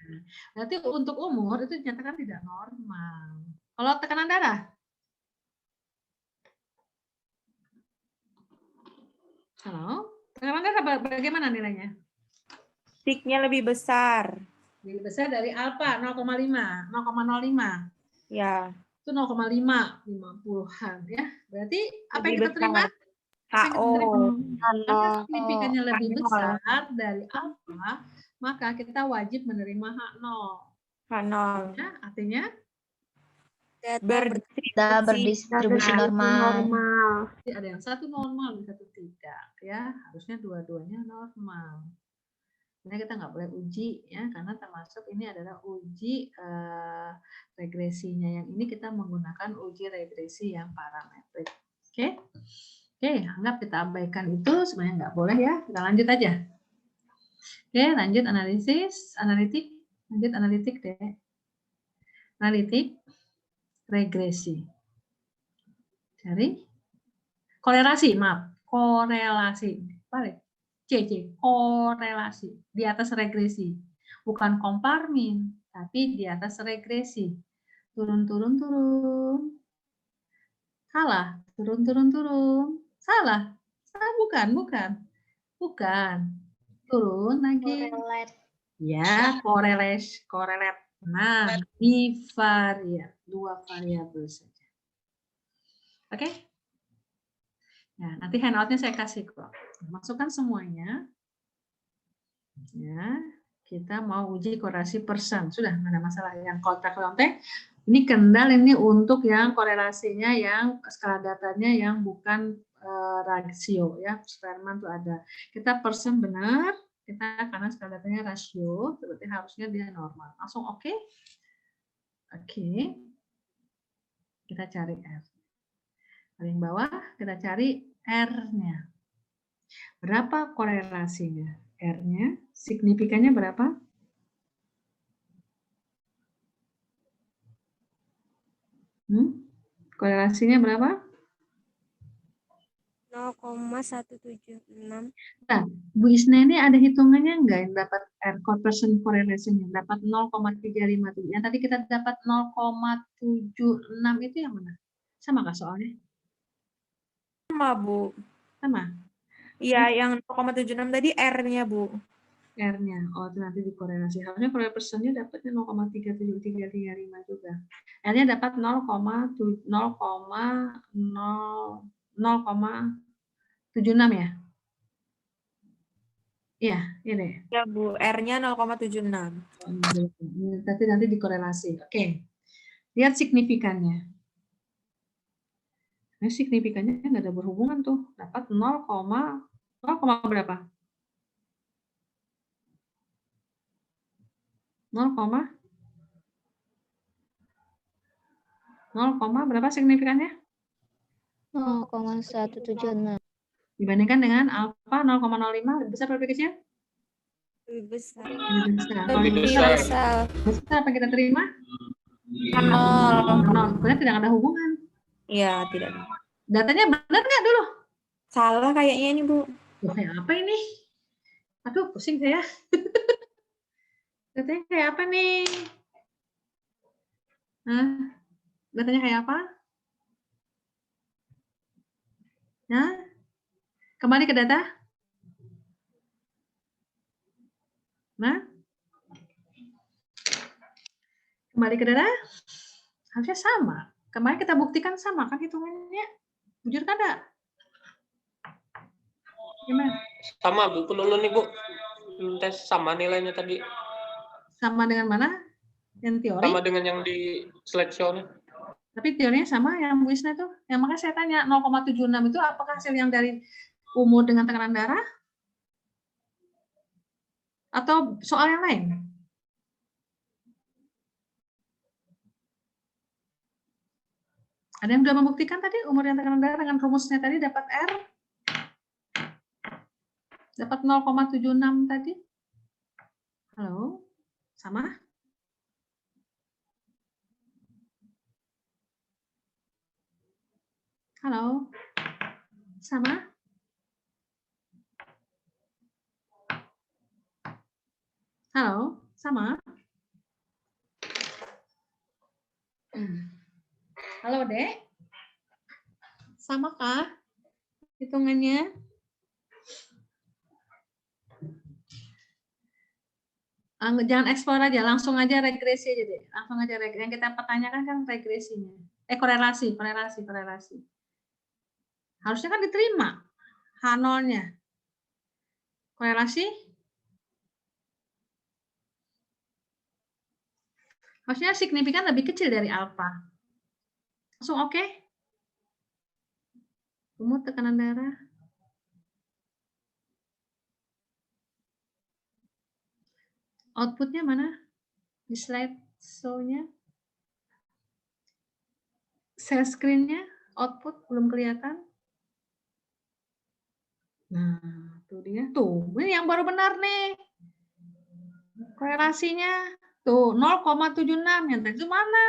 Berarti untuk umur itu dinyatakan tidak normal. Kalau tekanan darah? Halo? Tekanan darah bagaimana nilainya? Peak-nya lebih besar. Lebih besar dari alfa 0,5, 0,05. Ya. Itu 0,5, 50-an ya. Berarti apa yang kita terima? HO. Karena signifikannya lebih besar dari alfa, maka kita wajib menerima H0. H0. Ya, artinya Data berdistribusi normal. jadi ada yang satu normal, satu tidak. Ya, harusnya dua-duanya normal. Nah, kita nggak boleh uji ya, karena termasuk ini adalah uji regresinya. Yang ini kita menggunakan uji regresi yang parametrik. Oke, oke, anggap kita abaikan itu, sebenarnya nggak boleh ya. Kita lanjut aja. Oke, lanjut analitik deh. Analitik, regresi. Cari korelasi, maaf, korelasi. Balik. C, korelasi di atas regresi. Bukan komparmin, tapi di atas regresi. Turun, turun, turun. Salah. Turun, turun, turun. Salah. Salah, bukan. Turun lagi. Correlate. Ya, korelat. Nah, bivariat. 2 variabel saja. Oke? Nah, nanti handout-nya saya kasih kok. Masukkan semuanya. Ya, kita mau uji korelasi persen. Sudah, nggak ada masalah. Yang kontak-kontak, ini kendal ini untuk yang korelasinya, yang skala datanya yang bukan rasio ya. Sperman tuh ada. Kita persen benar, kita karena skala datanya rasio, berarti harusnya dia normal. Langsung oke? Oke. Kita cari R. Paling bawah kita cari R-nya. Berapa korelasinya? R-nya, signifikannya berapa? Korelasinya berapa? 0,176. Nah, Bu Isna ini ada hitungannya enggak yang dapat R percent correlation-nya? Dapat 0,357. Yang tadi kita dapat 0,76 itu yang mana? Sama kah soalnya? Sama, Bu. Sama? Iya, yang 0,76 tadi R-nya, Bu. R-nya. Oh, itu nanti dikorelasi. Harusnya correlation-nya dapatnya 0,37335 juga. R-nya dapat 0,76 ya? Iya, ini. Ya, Bu. R-nya 0,76. Nanti dikorelasi. Oke. Lihat signifikannya. Nah, signifikannya nggak ada berhubungan tuh. Dapat 0, berapa? 0, berapa signifikannya? 0,176. Dibandingkan dengan alfa 0,05, lebih besar lebih kecil? Lebih besar. Lebih besar. Kalau Lebih lebih besar. besar apa kita terima? 0. Sebenarnya tidak ada hubungan. Iya, tidak. Datanya benar nggak dulu? Salah kayaknya ini, Bu. Loh, kayak apa ini? Aduh, pusing saya. Datanya kayak apa nih? Nah, datanya kayak apa? Nah, kembali ke data. Nah, kembali ke data. Harusnya sama. Kemarin kita buktikan sama kan hitungannya. Jujur kan enggak? Gimana? Sama Bu, pelulun nih Bu. Pelulun tes sama nilainya tadi. Sama dengan mana? Yang teori? Sama dengan yang di slideshow-nya. Tapi teorinya sama yang Bu Isna tuh. Yang makanya saya tanya 0,76 itu apakah hasil yang dari umur dengan tekanan darah? Atau soal yang lain? Ada yang sudah membuktikan tadi umur yang tekanan darah dengan rumusnya tadi dapat R? Dapat 0,76 tadi? Halo? Sama? Halo? Sama? Halo? Sama? Halo, Dek? Sama kah hitungannya? Jangan eksplor aja, langsung aja regresi aja deh. Langsung aja regresi. Yang kita pertanyakan kan regresinya. Korelasi. Harusnya kan diterima H0-nya. Korelasi? Harusnya signifikan lebih kecil dari alfa. Langsung oke? Umur tekanan darah. Outputnya mana? Di slide show-nya? Share screen-nya, output belum kelihatan. Nah, tuh dia. Tuh, ini yang baru benar nih. Korelasinya. Tuh, 0,76. Yang tadi itu mana?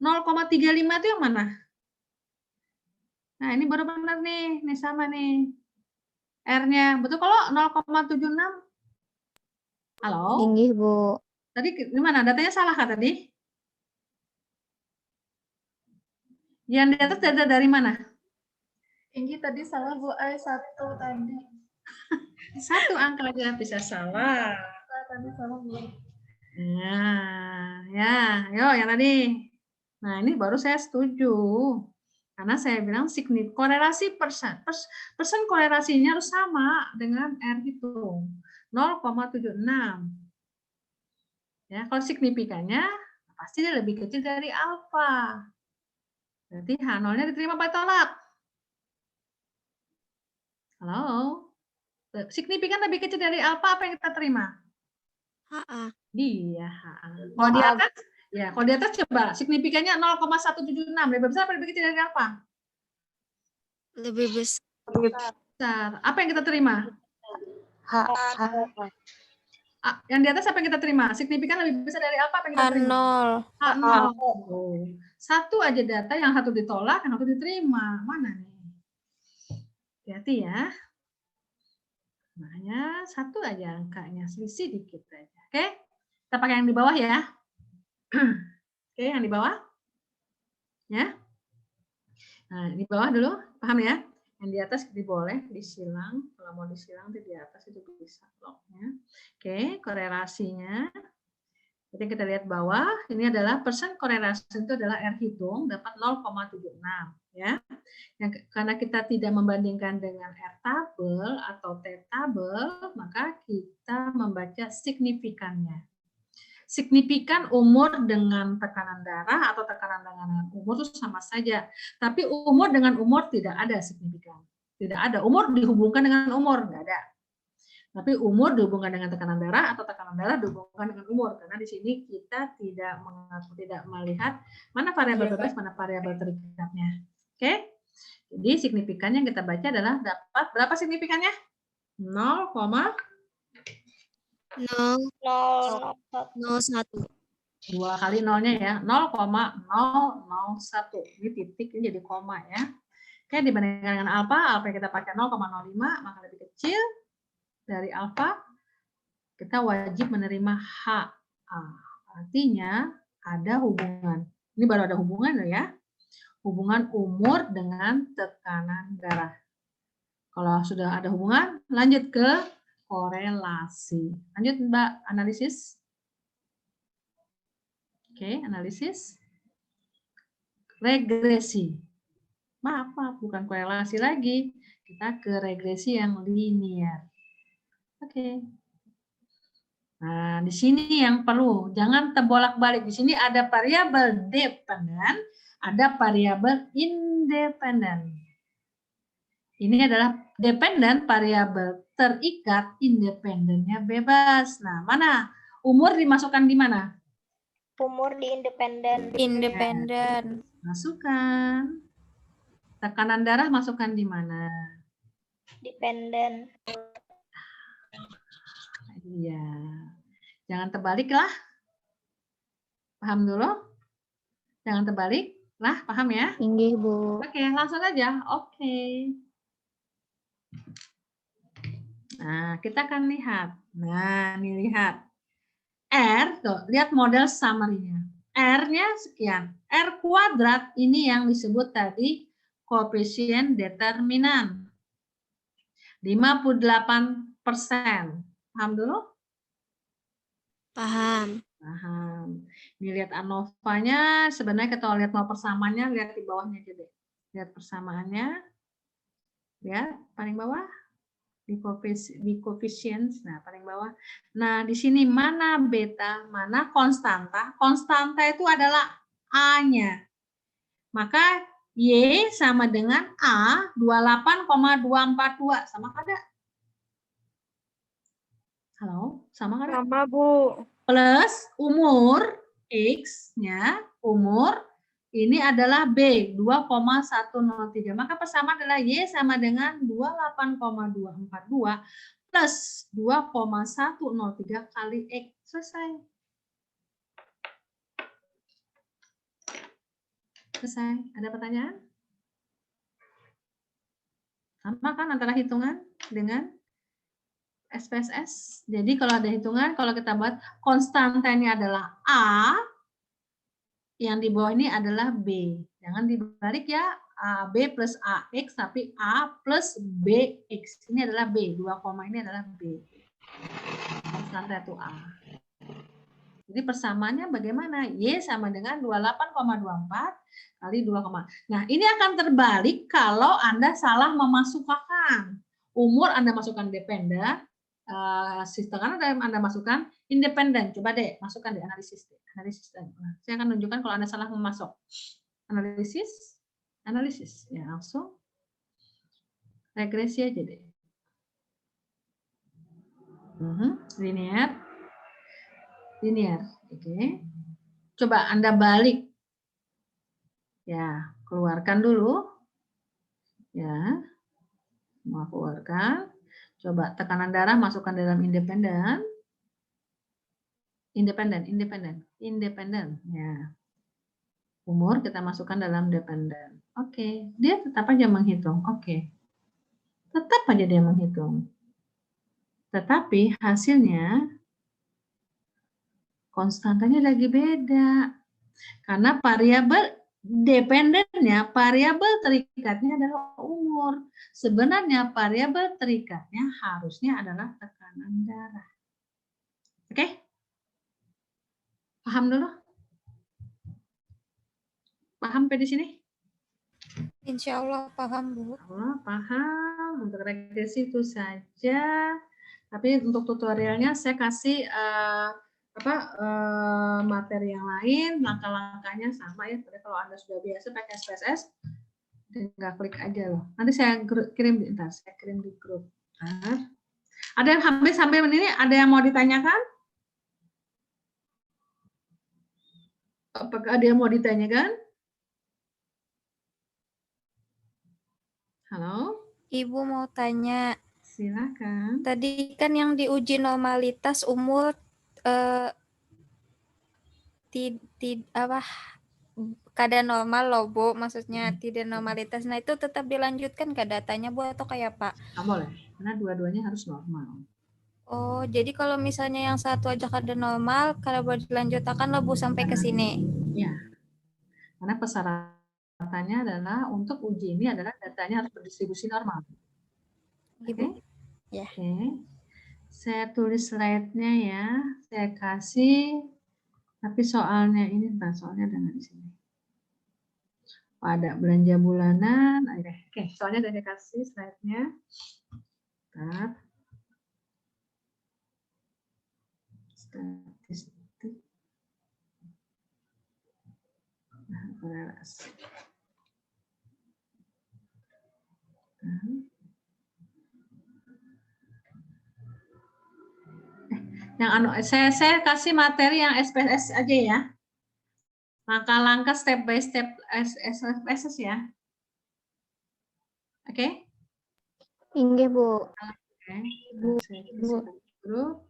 0,35 itu yang mana? Nah, ini baru benar nih. Ini sama nih. R-nya. Betul kalau 0,76? Halo? Inggih, Bu. Tadi gimana? Datanya salah kah tadi? Yang di atas data dari mana? Inggi tadi salah Bu, 1 tadi. Satu angka aja bisa salah. Tadi salah Bu. Nah, ya, yo yang tadi. Nah, ini baru saya setuju. Karena saya bilang korelasi persen korelasinya harus sama dengan R itu. 0,76. Ya, kalau signifikannya pasti dia lebih kecil dari alfa. Berarti H0-nya diterima apa ditolak? Halo? Signifikan lebih kecil dari alfa, apa yang kita terima? HA. Iya, kalau di atas, ya kalau di atas coba signifikannya 0,176, lebih besar apa lebih kecil dari apa? Lebih besar. Besar. Apa yang kita terima? Yang di atas apa yang kita terima? Signifikan lebih besar dari apa yang kita terima? H0. H0. Satu aja data, yang satu ditolak, yang satu diterima. Mana nih? Hati-hati ya. Makanya satu aja angkanya, selisih dikit aja. Oke? Kita pakai yang di bawah ya. Oke, yang di bawah. Ya. Nah, di bawah dulu, paham ya? Yang di atas boleh disilang, kalau mau disilang di atas itu bisa bloknya. Oke, korelasinya. Jadi kita lihat bawah, ini adalah persen korelasi itu adalah R hitung dapat 0,76 ya. Karena kita tidak membandingkan dengan R tabel atau T tabel, maka kita membaca signifikannya. Signifikan umur dengan tekanan darah atau tekanan dengan umur itu sama saja. Tapi umur dengan umur tidak ada signifikan. Tidak ada. Umur dihubungkan dengan umur, nggak ada. Tapi umur dihubungkan dengan tekanan darah atau tekanan darah dihubungkan dengan umur. Karena di sini kita tidak melihat mana variabel bebas, mana variabel terikatnya. Oke? Jadi signifikannya yang kita baca adalah dapat berapa signifikannya? 0,01. 2 kali nolnya ya, 0,001. Ini titik, ini jadi koma ya. Oke, dibandingkan dengan alfa yang kita pakai 0,05, maka lebih kecil dari alfa. Kita wajib menerima HA. Artinya ada hubungan. Ini baru ada hubungan loh ya. Hubungan umur dengan tekanan darah. Kalau sudah ada hubungan, lanjut ke korelasi. Lanjut Mbak, analisis. Oke, analisis. Regresi. Maaf, bukan korelasi lagi. Kita ke regresi yang linear. Oke. Nah, di sini yang perlu, jangan terbolak-balik. Di sini ada variabel dependen, ada variabel independen. Ini adalah dependen, variabel terikat, independennya bebas. Nah, mana? Umur dimasukkan di mana? Umur di independen. Independen. Masukkan. Tekanan darah masukkan di mana? Dependen. Iya. Jangan terbalik lah. Paham dulu? Jangan terbalik lah, paham ya? Inggih, Bu. Oke, langsung aja. Oke. Nah, kita akan lihat. Nah, ini lihat. R, tuh, lihat model summary-nya. R-nya sekian. R kuadrat ini yang disebut tadi koefisien determinan. 58%. Paham dulu? Paham. Paham. Ini lihat ANOVA-nya, sebenarnya kita lihat mau persamaannya, lihat di bawahnya aja deh. Lihat persamaannya. Lihat paling bawah. Di koefisien, nah paling bawah. Nah, di sini mana beta, mana konstanta? Konstanta itu adalah A-nya. Maka Y sama dengan A 28,242. Sama kada? Halo, sama kan? Sama, Bu. Plus umur X-nya, umur ini adalah B, 2,103. Maka persamaan adalah Y sama dengan 28,242 plus 2,103 kali X. Selesai. Selesai. Ada pertanyaan? Sama kan antara hitungan dengan SPSS? Jadi kalau ada hitungan, kalau kita buat konstantanya adalah A, yang di bawah ini adalah B. Jangan dibalik ya, B plus AX, tapi A plus BX. Ini adalah B, 2 koma ini adalah B. Konstanta itu A. Jadi persamaannya bagaimana? Y sama dengan 28,24 kali 2, nah ini akan terbalik kalau Anda salah memasukkan. Umur Anda masukkan dependen, sistem Anda masukkan independen. Coba deh, masukkan deh analisis. Nah, saya akan tunjukkan kalau Anda salah memasuk. Analisis. Ya langsung. Regresi aja deh. Linear. Oke. Coba Anda balik. Ya, keluarkan dulu. Ya. Mau keluarkan. Coba tekanan darah masukkan dalam independen. Independen. Ya. Umur kita masukkan dalam dependen. Oke, dia tetap aja menghitung. Oke. Tetap aja dia menghitung. Tetapi hasilnya konstantanya lagi beda. Karena variabel dependennya, variabel terikatnya adalah umur. Sebenarnya variabel terikatnya harusnya adalah tekanan darah. Oke? Paham dulu? Paham sampai di sini? Insya Allah paham, Bu. Allah paham. Untuk regresi itu saja. Tapi untuk tutorialnya saya kasih materi yang lain, langkah-langkahnya sama ya. Tapi kalau Anda sudah biasa pakai SPSS, tinggal klik aja loh. Nanti saya kirim di grup. Ada yang sampai ini ada yang mau ditanyakan? Apakah ada yang mau ditanyakan? Halo? Ibu mau tanya, Silakan. tadi kan yang diuji normalitas umur keadaan normal loh, Bu, maksudnya tidak normalitas. Nah, itu tetap dilanjutkan ke datanya, Bu, atau kayak apa? Nggak boleh, karena dua-duanya harus normal. Oh, jadi kalau misalnya yang satu aja keadaan normal, kalau boleh dilanjutkan lo, Bu, sampai ke sini. Ya, karena persyaratannya adalah untuk uji ini adalah datanya harus berdistribusi normal. Oke? Ya. Oke. Saya tulis slide-nya ya. Saya kasih, tapi soalnya ini, soalnya ada nggak di sini? Ada belanja bulanan. Oke, soalnya saya kasih slide-nya. Statistik. Nah, korelasi. Yang saya kasih materi yang SPSS aja ya. Langkah-langkah step by step SPSS ya. Oke? Inggih, Bu. Oke. Saya kasih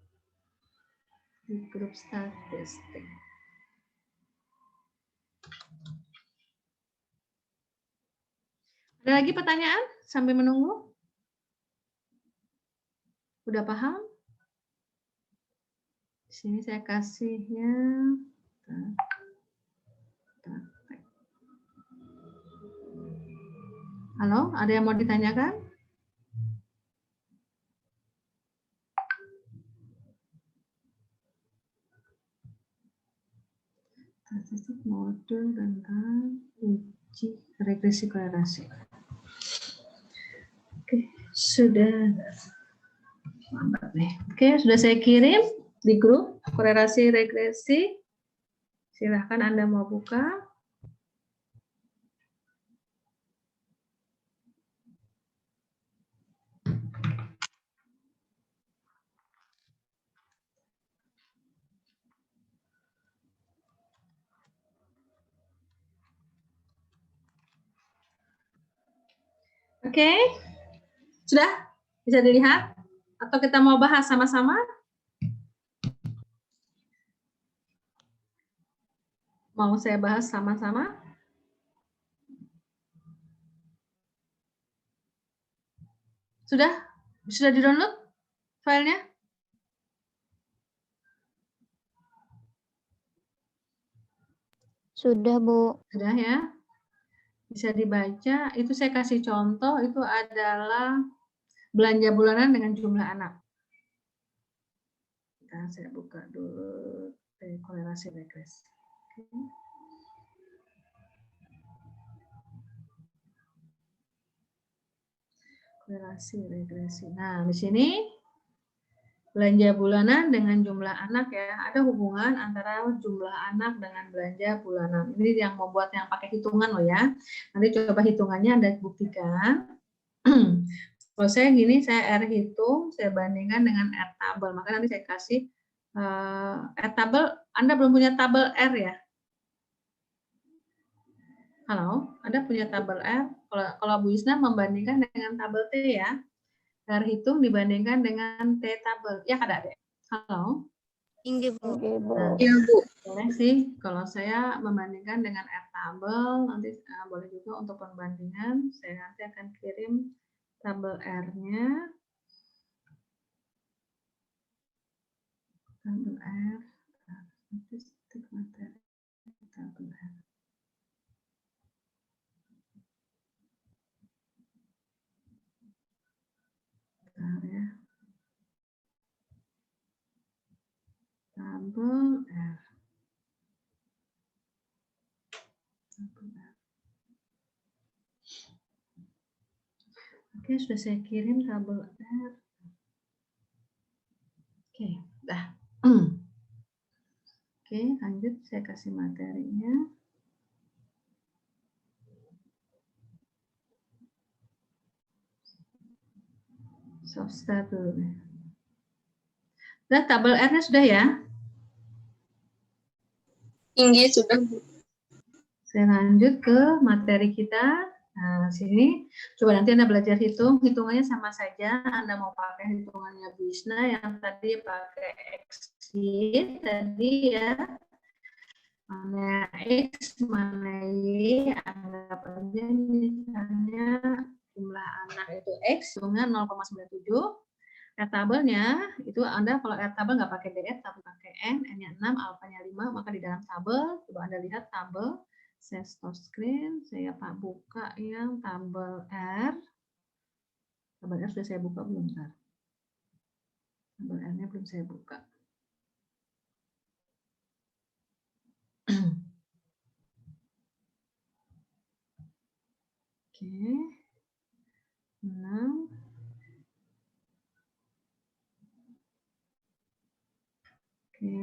di grup statistik. Ada lagi pertanyaan sambil menunggu? Udah paham? Di sini saya kasihnya. Halo, ada yang mau ditanyakan? Statistik modul tentang uji regresi korelasi. Oke, sudah. Mantap nih. Oke, sudah saya kirim di grup korelasi regresi. Silahkan Anda mau buka. Oke, sudah bisa dilihat? Atau kita mau bahas sama-sama? Mau saya bahas sama-sama? Sudah? Sudah di-download filenya? Sudah, Bu. Sudah ya? Bisa dibaca. Itu saya kasih contoh, itu adalah belanja bulanan dengan jumlah anak. Nah, saya buka dulu korelasi regresi. Oke. Korelasi regresi. Nah, di sini belanja bulanan dengan jumlah anak ya, ada hubungan antara jumlah anak dengan belanja bulanan. Ini yang membuat yang pakai hitungan loh ya. Nanti coba hitungannya Anda buktikan. Kalau saya gini, saya R hitung, saya bandingkan dengan R tabel. Maka nanti saya kasih R tabel. Anda belum punya tabel R ya? Halo, Anda punya tabel R? Kalau Bu Isna membandingkan dengan tabel T ya. R hitung dibandingkan dengan T tabel. Ya kan, Adek? Halo? Tinggi, Bu. Oke, Bu. Nah, Iya, Bu. boleh sih. Kalau saya membandingkan dengan R tabel, nanti boleh juga untuk pembandingan. Saya nanti akan kirim tabel R-nya. Tabel R. Nanti stik materi tabel R. Bentar ya. Tabel R. Tabel R. Oke, sudah saya kirim tabel R. Oke, dah. Oke, lanjut saya kasih materinya. Soft start dulu nih. Nah, tabel R-nya sudah ya? Tinggi sudah, Bu. Saya lanjut ke materi kita. Nah, sini coba nanti Anda belajar hitung. Hitungannya sama saja. Anda mau pakai hitungannya Bu Isna yang tadi pakai X-sheet tadi ya. Mana X, mana Y, anggap aja misalnya jumlah anak itu X, hitungnya 0,97. Tabelnya itu Anda kalau tabel nggak pakai DF tapi pakai N-nya 6, alfanya 5, maka di dalam tabel coba Anda lihat tabel. Saya stop screen, saya buka yang tabel R. Tabel R sudah saya buka belum? Bentar. Tabel R-nya belum saya buka. Oke. 6. Oke,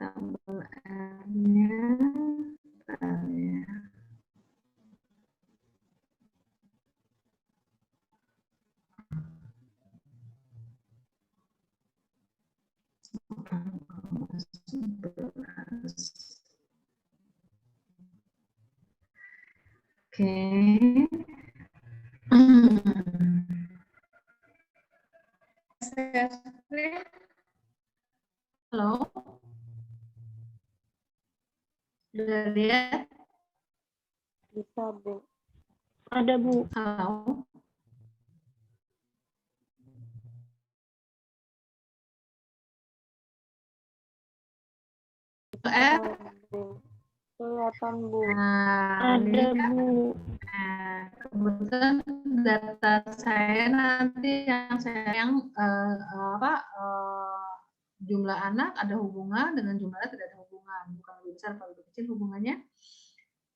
tabel R-nya ya. Oke. Halo. Sudah lihat? Bisa, Bu. Ada, Bu. Halo. Kelihatan, Bu. Nah, Ada, ini kan, Bu. kebetulan data saya nanti jumlah anak ada hubungan dengan jumlah tidak ada hubungan, bukan lebih besar atau lebih kecil hubungannya.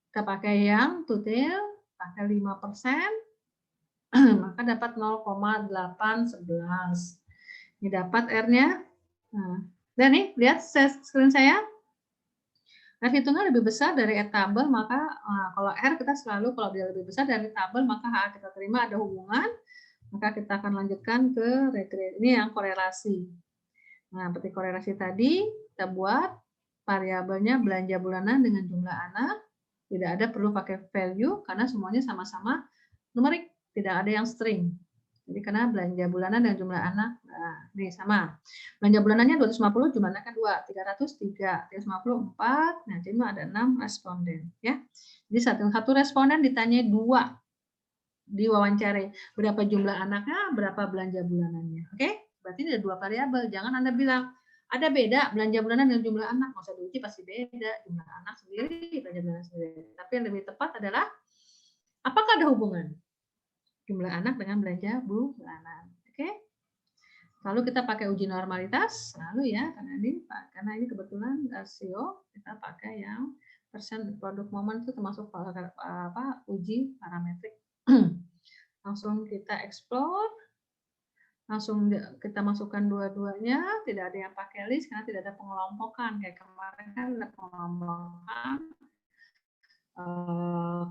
Kita pakai yang tutil, pakai 5%, maka dapat 0,811. Ini dapat R-nya. Nah, dan nih, lihat screen saya. R hitungnya lebih besar dari tabel, maka kalau R kita selalu kalau dia lebih besar dari tabel, maka kita terima ada hubungan, maka kita akan lanjutkan ke regresi. Ini yang korelasi. Nah, seperti korelasi tadi, kita buat variabelnya belanja bulanan dengan jumlah anak. Tidak ada perlu pakai value karena semuanya sama-sama numerik. tidak ada yang string. Jadi karena belanja bulanan dan jumlah anak, nah, nih sama. Belanja bulanannya 250, jumlah anaknya 2, 303, 354, nah jadi ada 6 responden. Ya. Jadi satu responden ditanya 2 diwawancari. Berapa jumlah anaknya, berapa belanja bulanannya. Oke? Berarti ada 2 variabel. Jangan Anda bilang, ada beda belanja bulanan dan jumlah anak. Nggak usah diuji, pasti beda. Jumlah anak sendiri, belanja bulanan sendiri. Tapi yang lebih tepat adalah, apakah ada hubungan jumlah anak dengan belanja bulanan? Oke? Lalu kita pakai uji normalitas, lalu ya, karena ini kebetulan rasio, kita pakai yang persen produk momen itu termasuk uji parametrik. Langsung kita explore, langsung kita masukkan dua-duanya, tidak ada yang pakai list karena tidak ada pengelompokan. Kayak kemarin kan ada pengelompokan,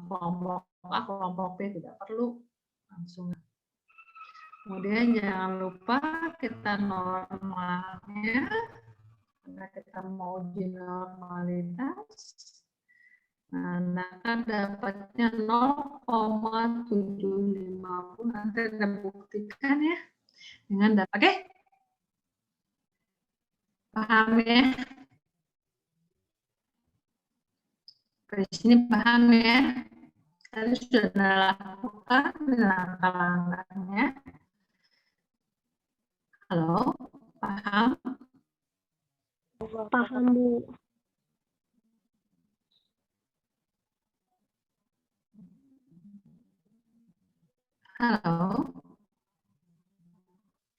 kelompok A, kelompok B tidak perlu, langsung. Kemudian jangan lupa kita normalnya, karena kita mau uji normalitas. Nah, kan dapatnya 0,750. Nanti Anda buktikan ya dengan data. Oke? Paham ya? Di sini paham ya? Tadi sudah lakukan langkah-langkahnya. Halo, paham? Paham, Bu. Halo.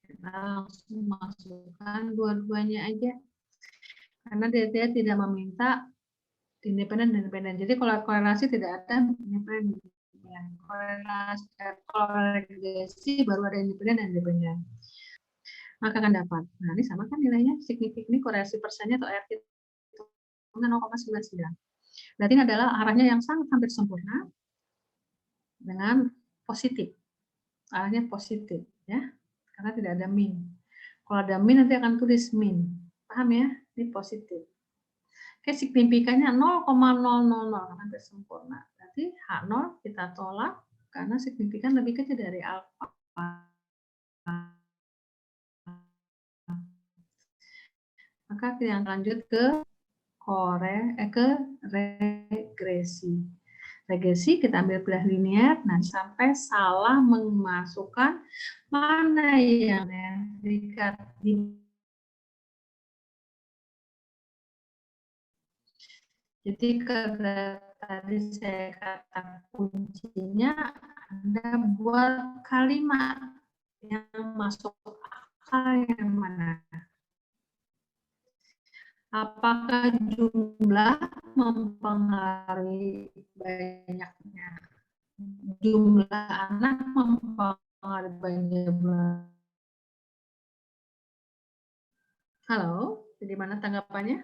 Kita langsung masukkan dua-duanya aja. Karena dia tidak meminta independen dan independen. Jadi kalau korelasi tidak ada independen. Korelasi, kalau regresi baru ada independen dan independen. Maka akan dapat. Nah, ini sama kan nilainya signifikan, ini korelasi persennya atau RT 0,99. Berarti ini adalah arahnya yang sangat hampir sempurna dengan positif. Arahnya positif ya. Karena tidak ada min. Kalau ada min nanti akan tulis min. Paham ya? Ini positif. Oke, signifikannya 0,000 hampir sempurna. Berarti H0 kita tolak karena signifikan lebih kecil dari alfa. Maka kita lanjut ke regresi. Regresi kita ambil bilah linear, nah sampai salah memasukkan mana yang dekat di. Jadi karena tadi saya kata kuncinya Anda buat kalimat yang masuk akal yang mana. Apakah jumlah mempengaruhi banyaknya? Jumlah anak mempengaruhi banyaknya. Halo, jadi mana tanggapannya?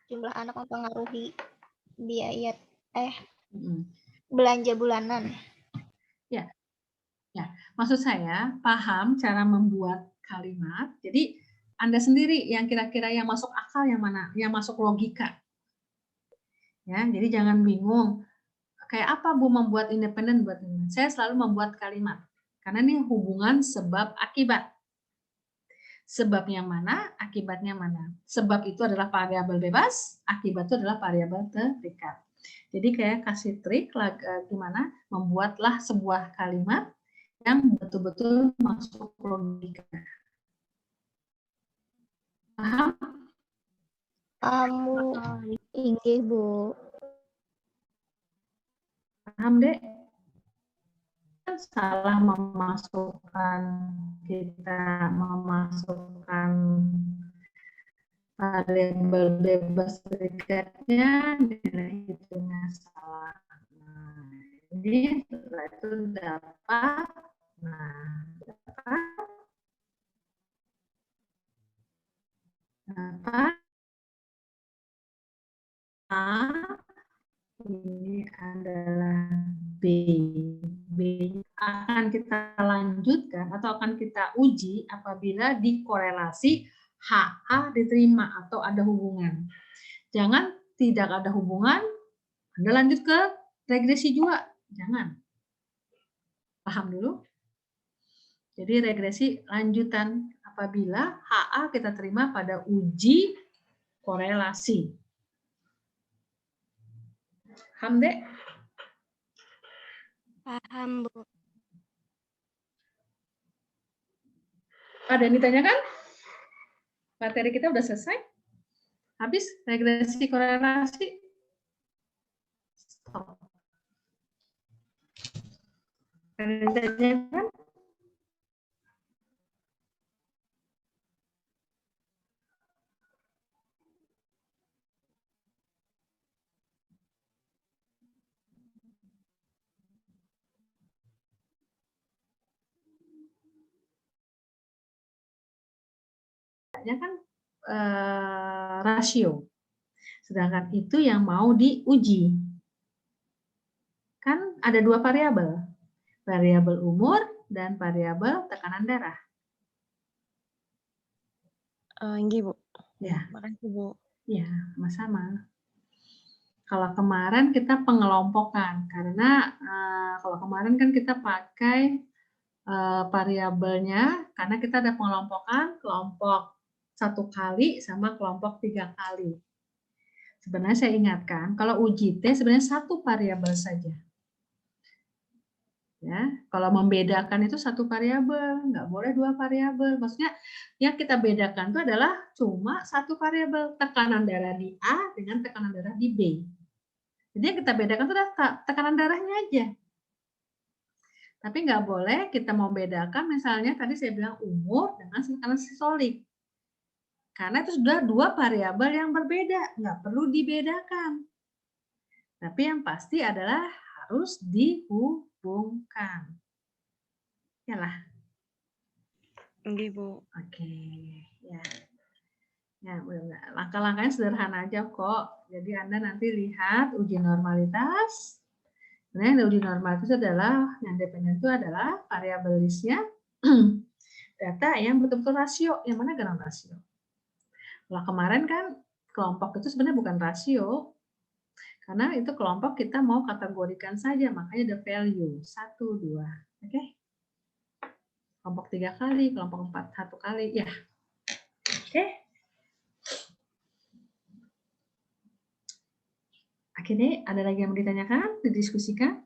Jumlah anak mempengaruhi biaya belanja bulanan. Ya, maksud saya paham cara membuat kalimat. Jadi Anda sendiri yang kira-kira yang masuk akal yang mana, yang masuk logika. Ya, jadi jangan bingung. Kayak apa Bu membuat independen buat ini? Saya selalu membuat kalimat. Karena ini hubungan sebab akibat. Sebabnya mana, akibatnya mana. Sebab itu adalah variabel bebas, akibat itu adalah variabel terikat. Jadi kayak kasih trik gimana membuatlah sebuah kalimat yang betul-betul masuk logika. Paham? Kamu inggih, Bu. Paham, Dek? Salah kita memasukkan variabel bebas terikatnya, nilai hitungnya salah. Nah, jadi setelah itu dapat, ini adalah B. B akan kita lanjutkan atau akan kita uji apabila dikorelasi HA diterima atau ada hubungan. Jangan tidak ada hubungan, Anda lanjut ke regresi juga, jangan. Paham dulu? Jadi regresi lanjutan apabila HA kita terima pada uji korelasi. Paham, Dek? Paham, Bu. Ada yang ditanyakan? Materi kita udah selesai? Habis regresi korelasi? Stop. Ada yang ditanyakan? Kan rasio. Sedangkan itu yang mau diuji. Kan ada dua variabel. Variabel umur dan variabel tekanan darah. Nggih, Bu. Ya, Makasih, Bu. ya, sama-sama. Kalau kemarin kita pengelompokan, karena kalau kemarin kan kita pakai variabelnya, karena kita ada pengelompokan kelompok 1 kali sama kelompok 3 kali. Sebenarnya saya ingatkan, kalau uji T sebenarnya 1 variabel saja. Ya, kalau membedakan itu 1 variabel, nggak boleh 2 variabel. Maksudnya yang kita bedakan itu adalah cuma 1 variabel, tekanan darah di A dengan tekanan darah di B. Jadi yang kita bedakan itu adalah tekanan darahnya aja. Tapi nggak boleh kita membedakan, misalnya tadi saya bilang umur dengan tekanan sistolik. Karena itu sudah 2 variabel yang berbeda, nggak perlu dibedakan. Tapi yang pasti adalah harus dihubungkan. Yalah. Nggih, Bu. Oke, ya. Ya, langkah-langkahnya sederhana aja kok. Jadi Anda nanti lihat uji normalitas. Nah, uji normalitas adalah yang dependen itu adalah variabel listnya data yang betul-betul rasio. Yang mana geram rasio? Kalau kemarin kan kelompok itu sebenarnya bukan rasio. Karena itu kelompok kita mau kategorikan saja, makanya the value 1, 2. Oke? Kelompok 3 kali, kelompok 4 1 kali, ya. Oke? Akhirnya ada lagi yang mau ditanyakan, didiskusikan?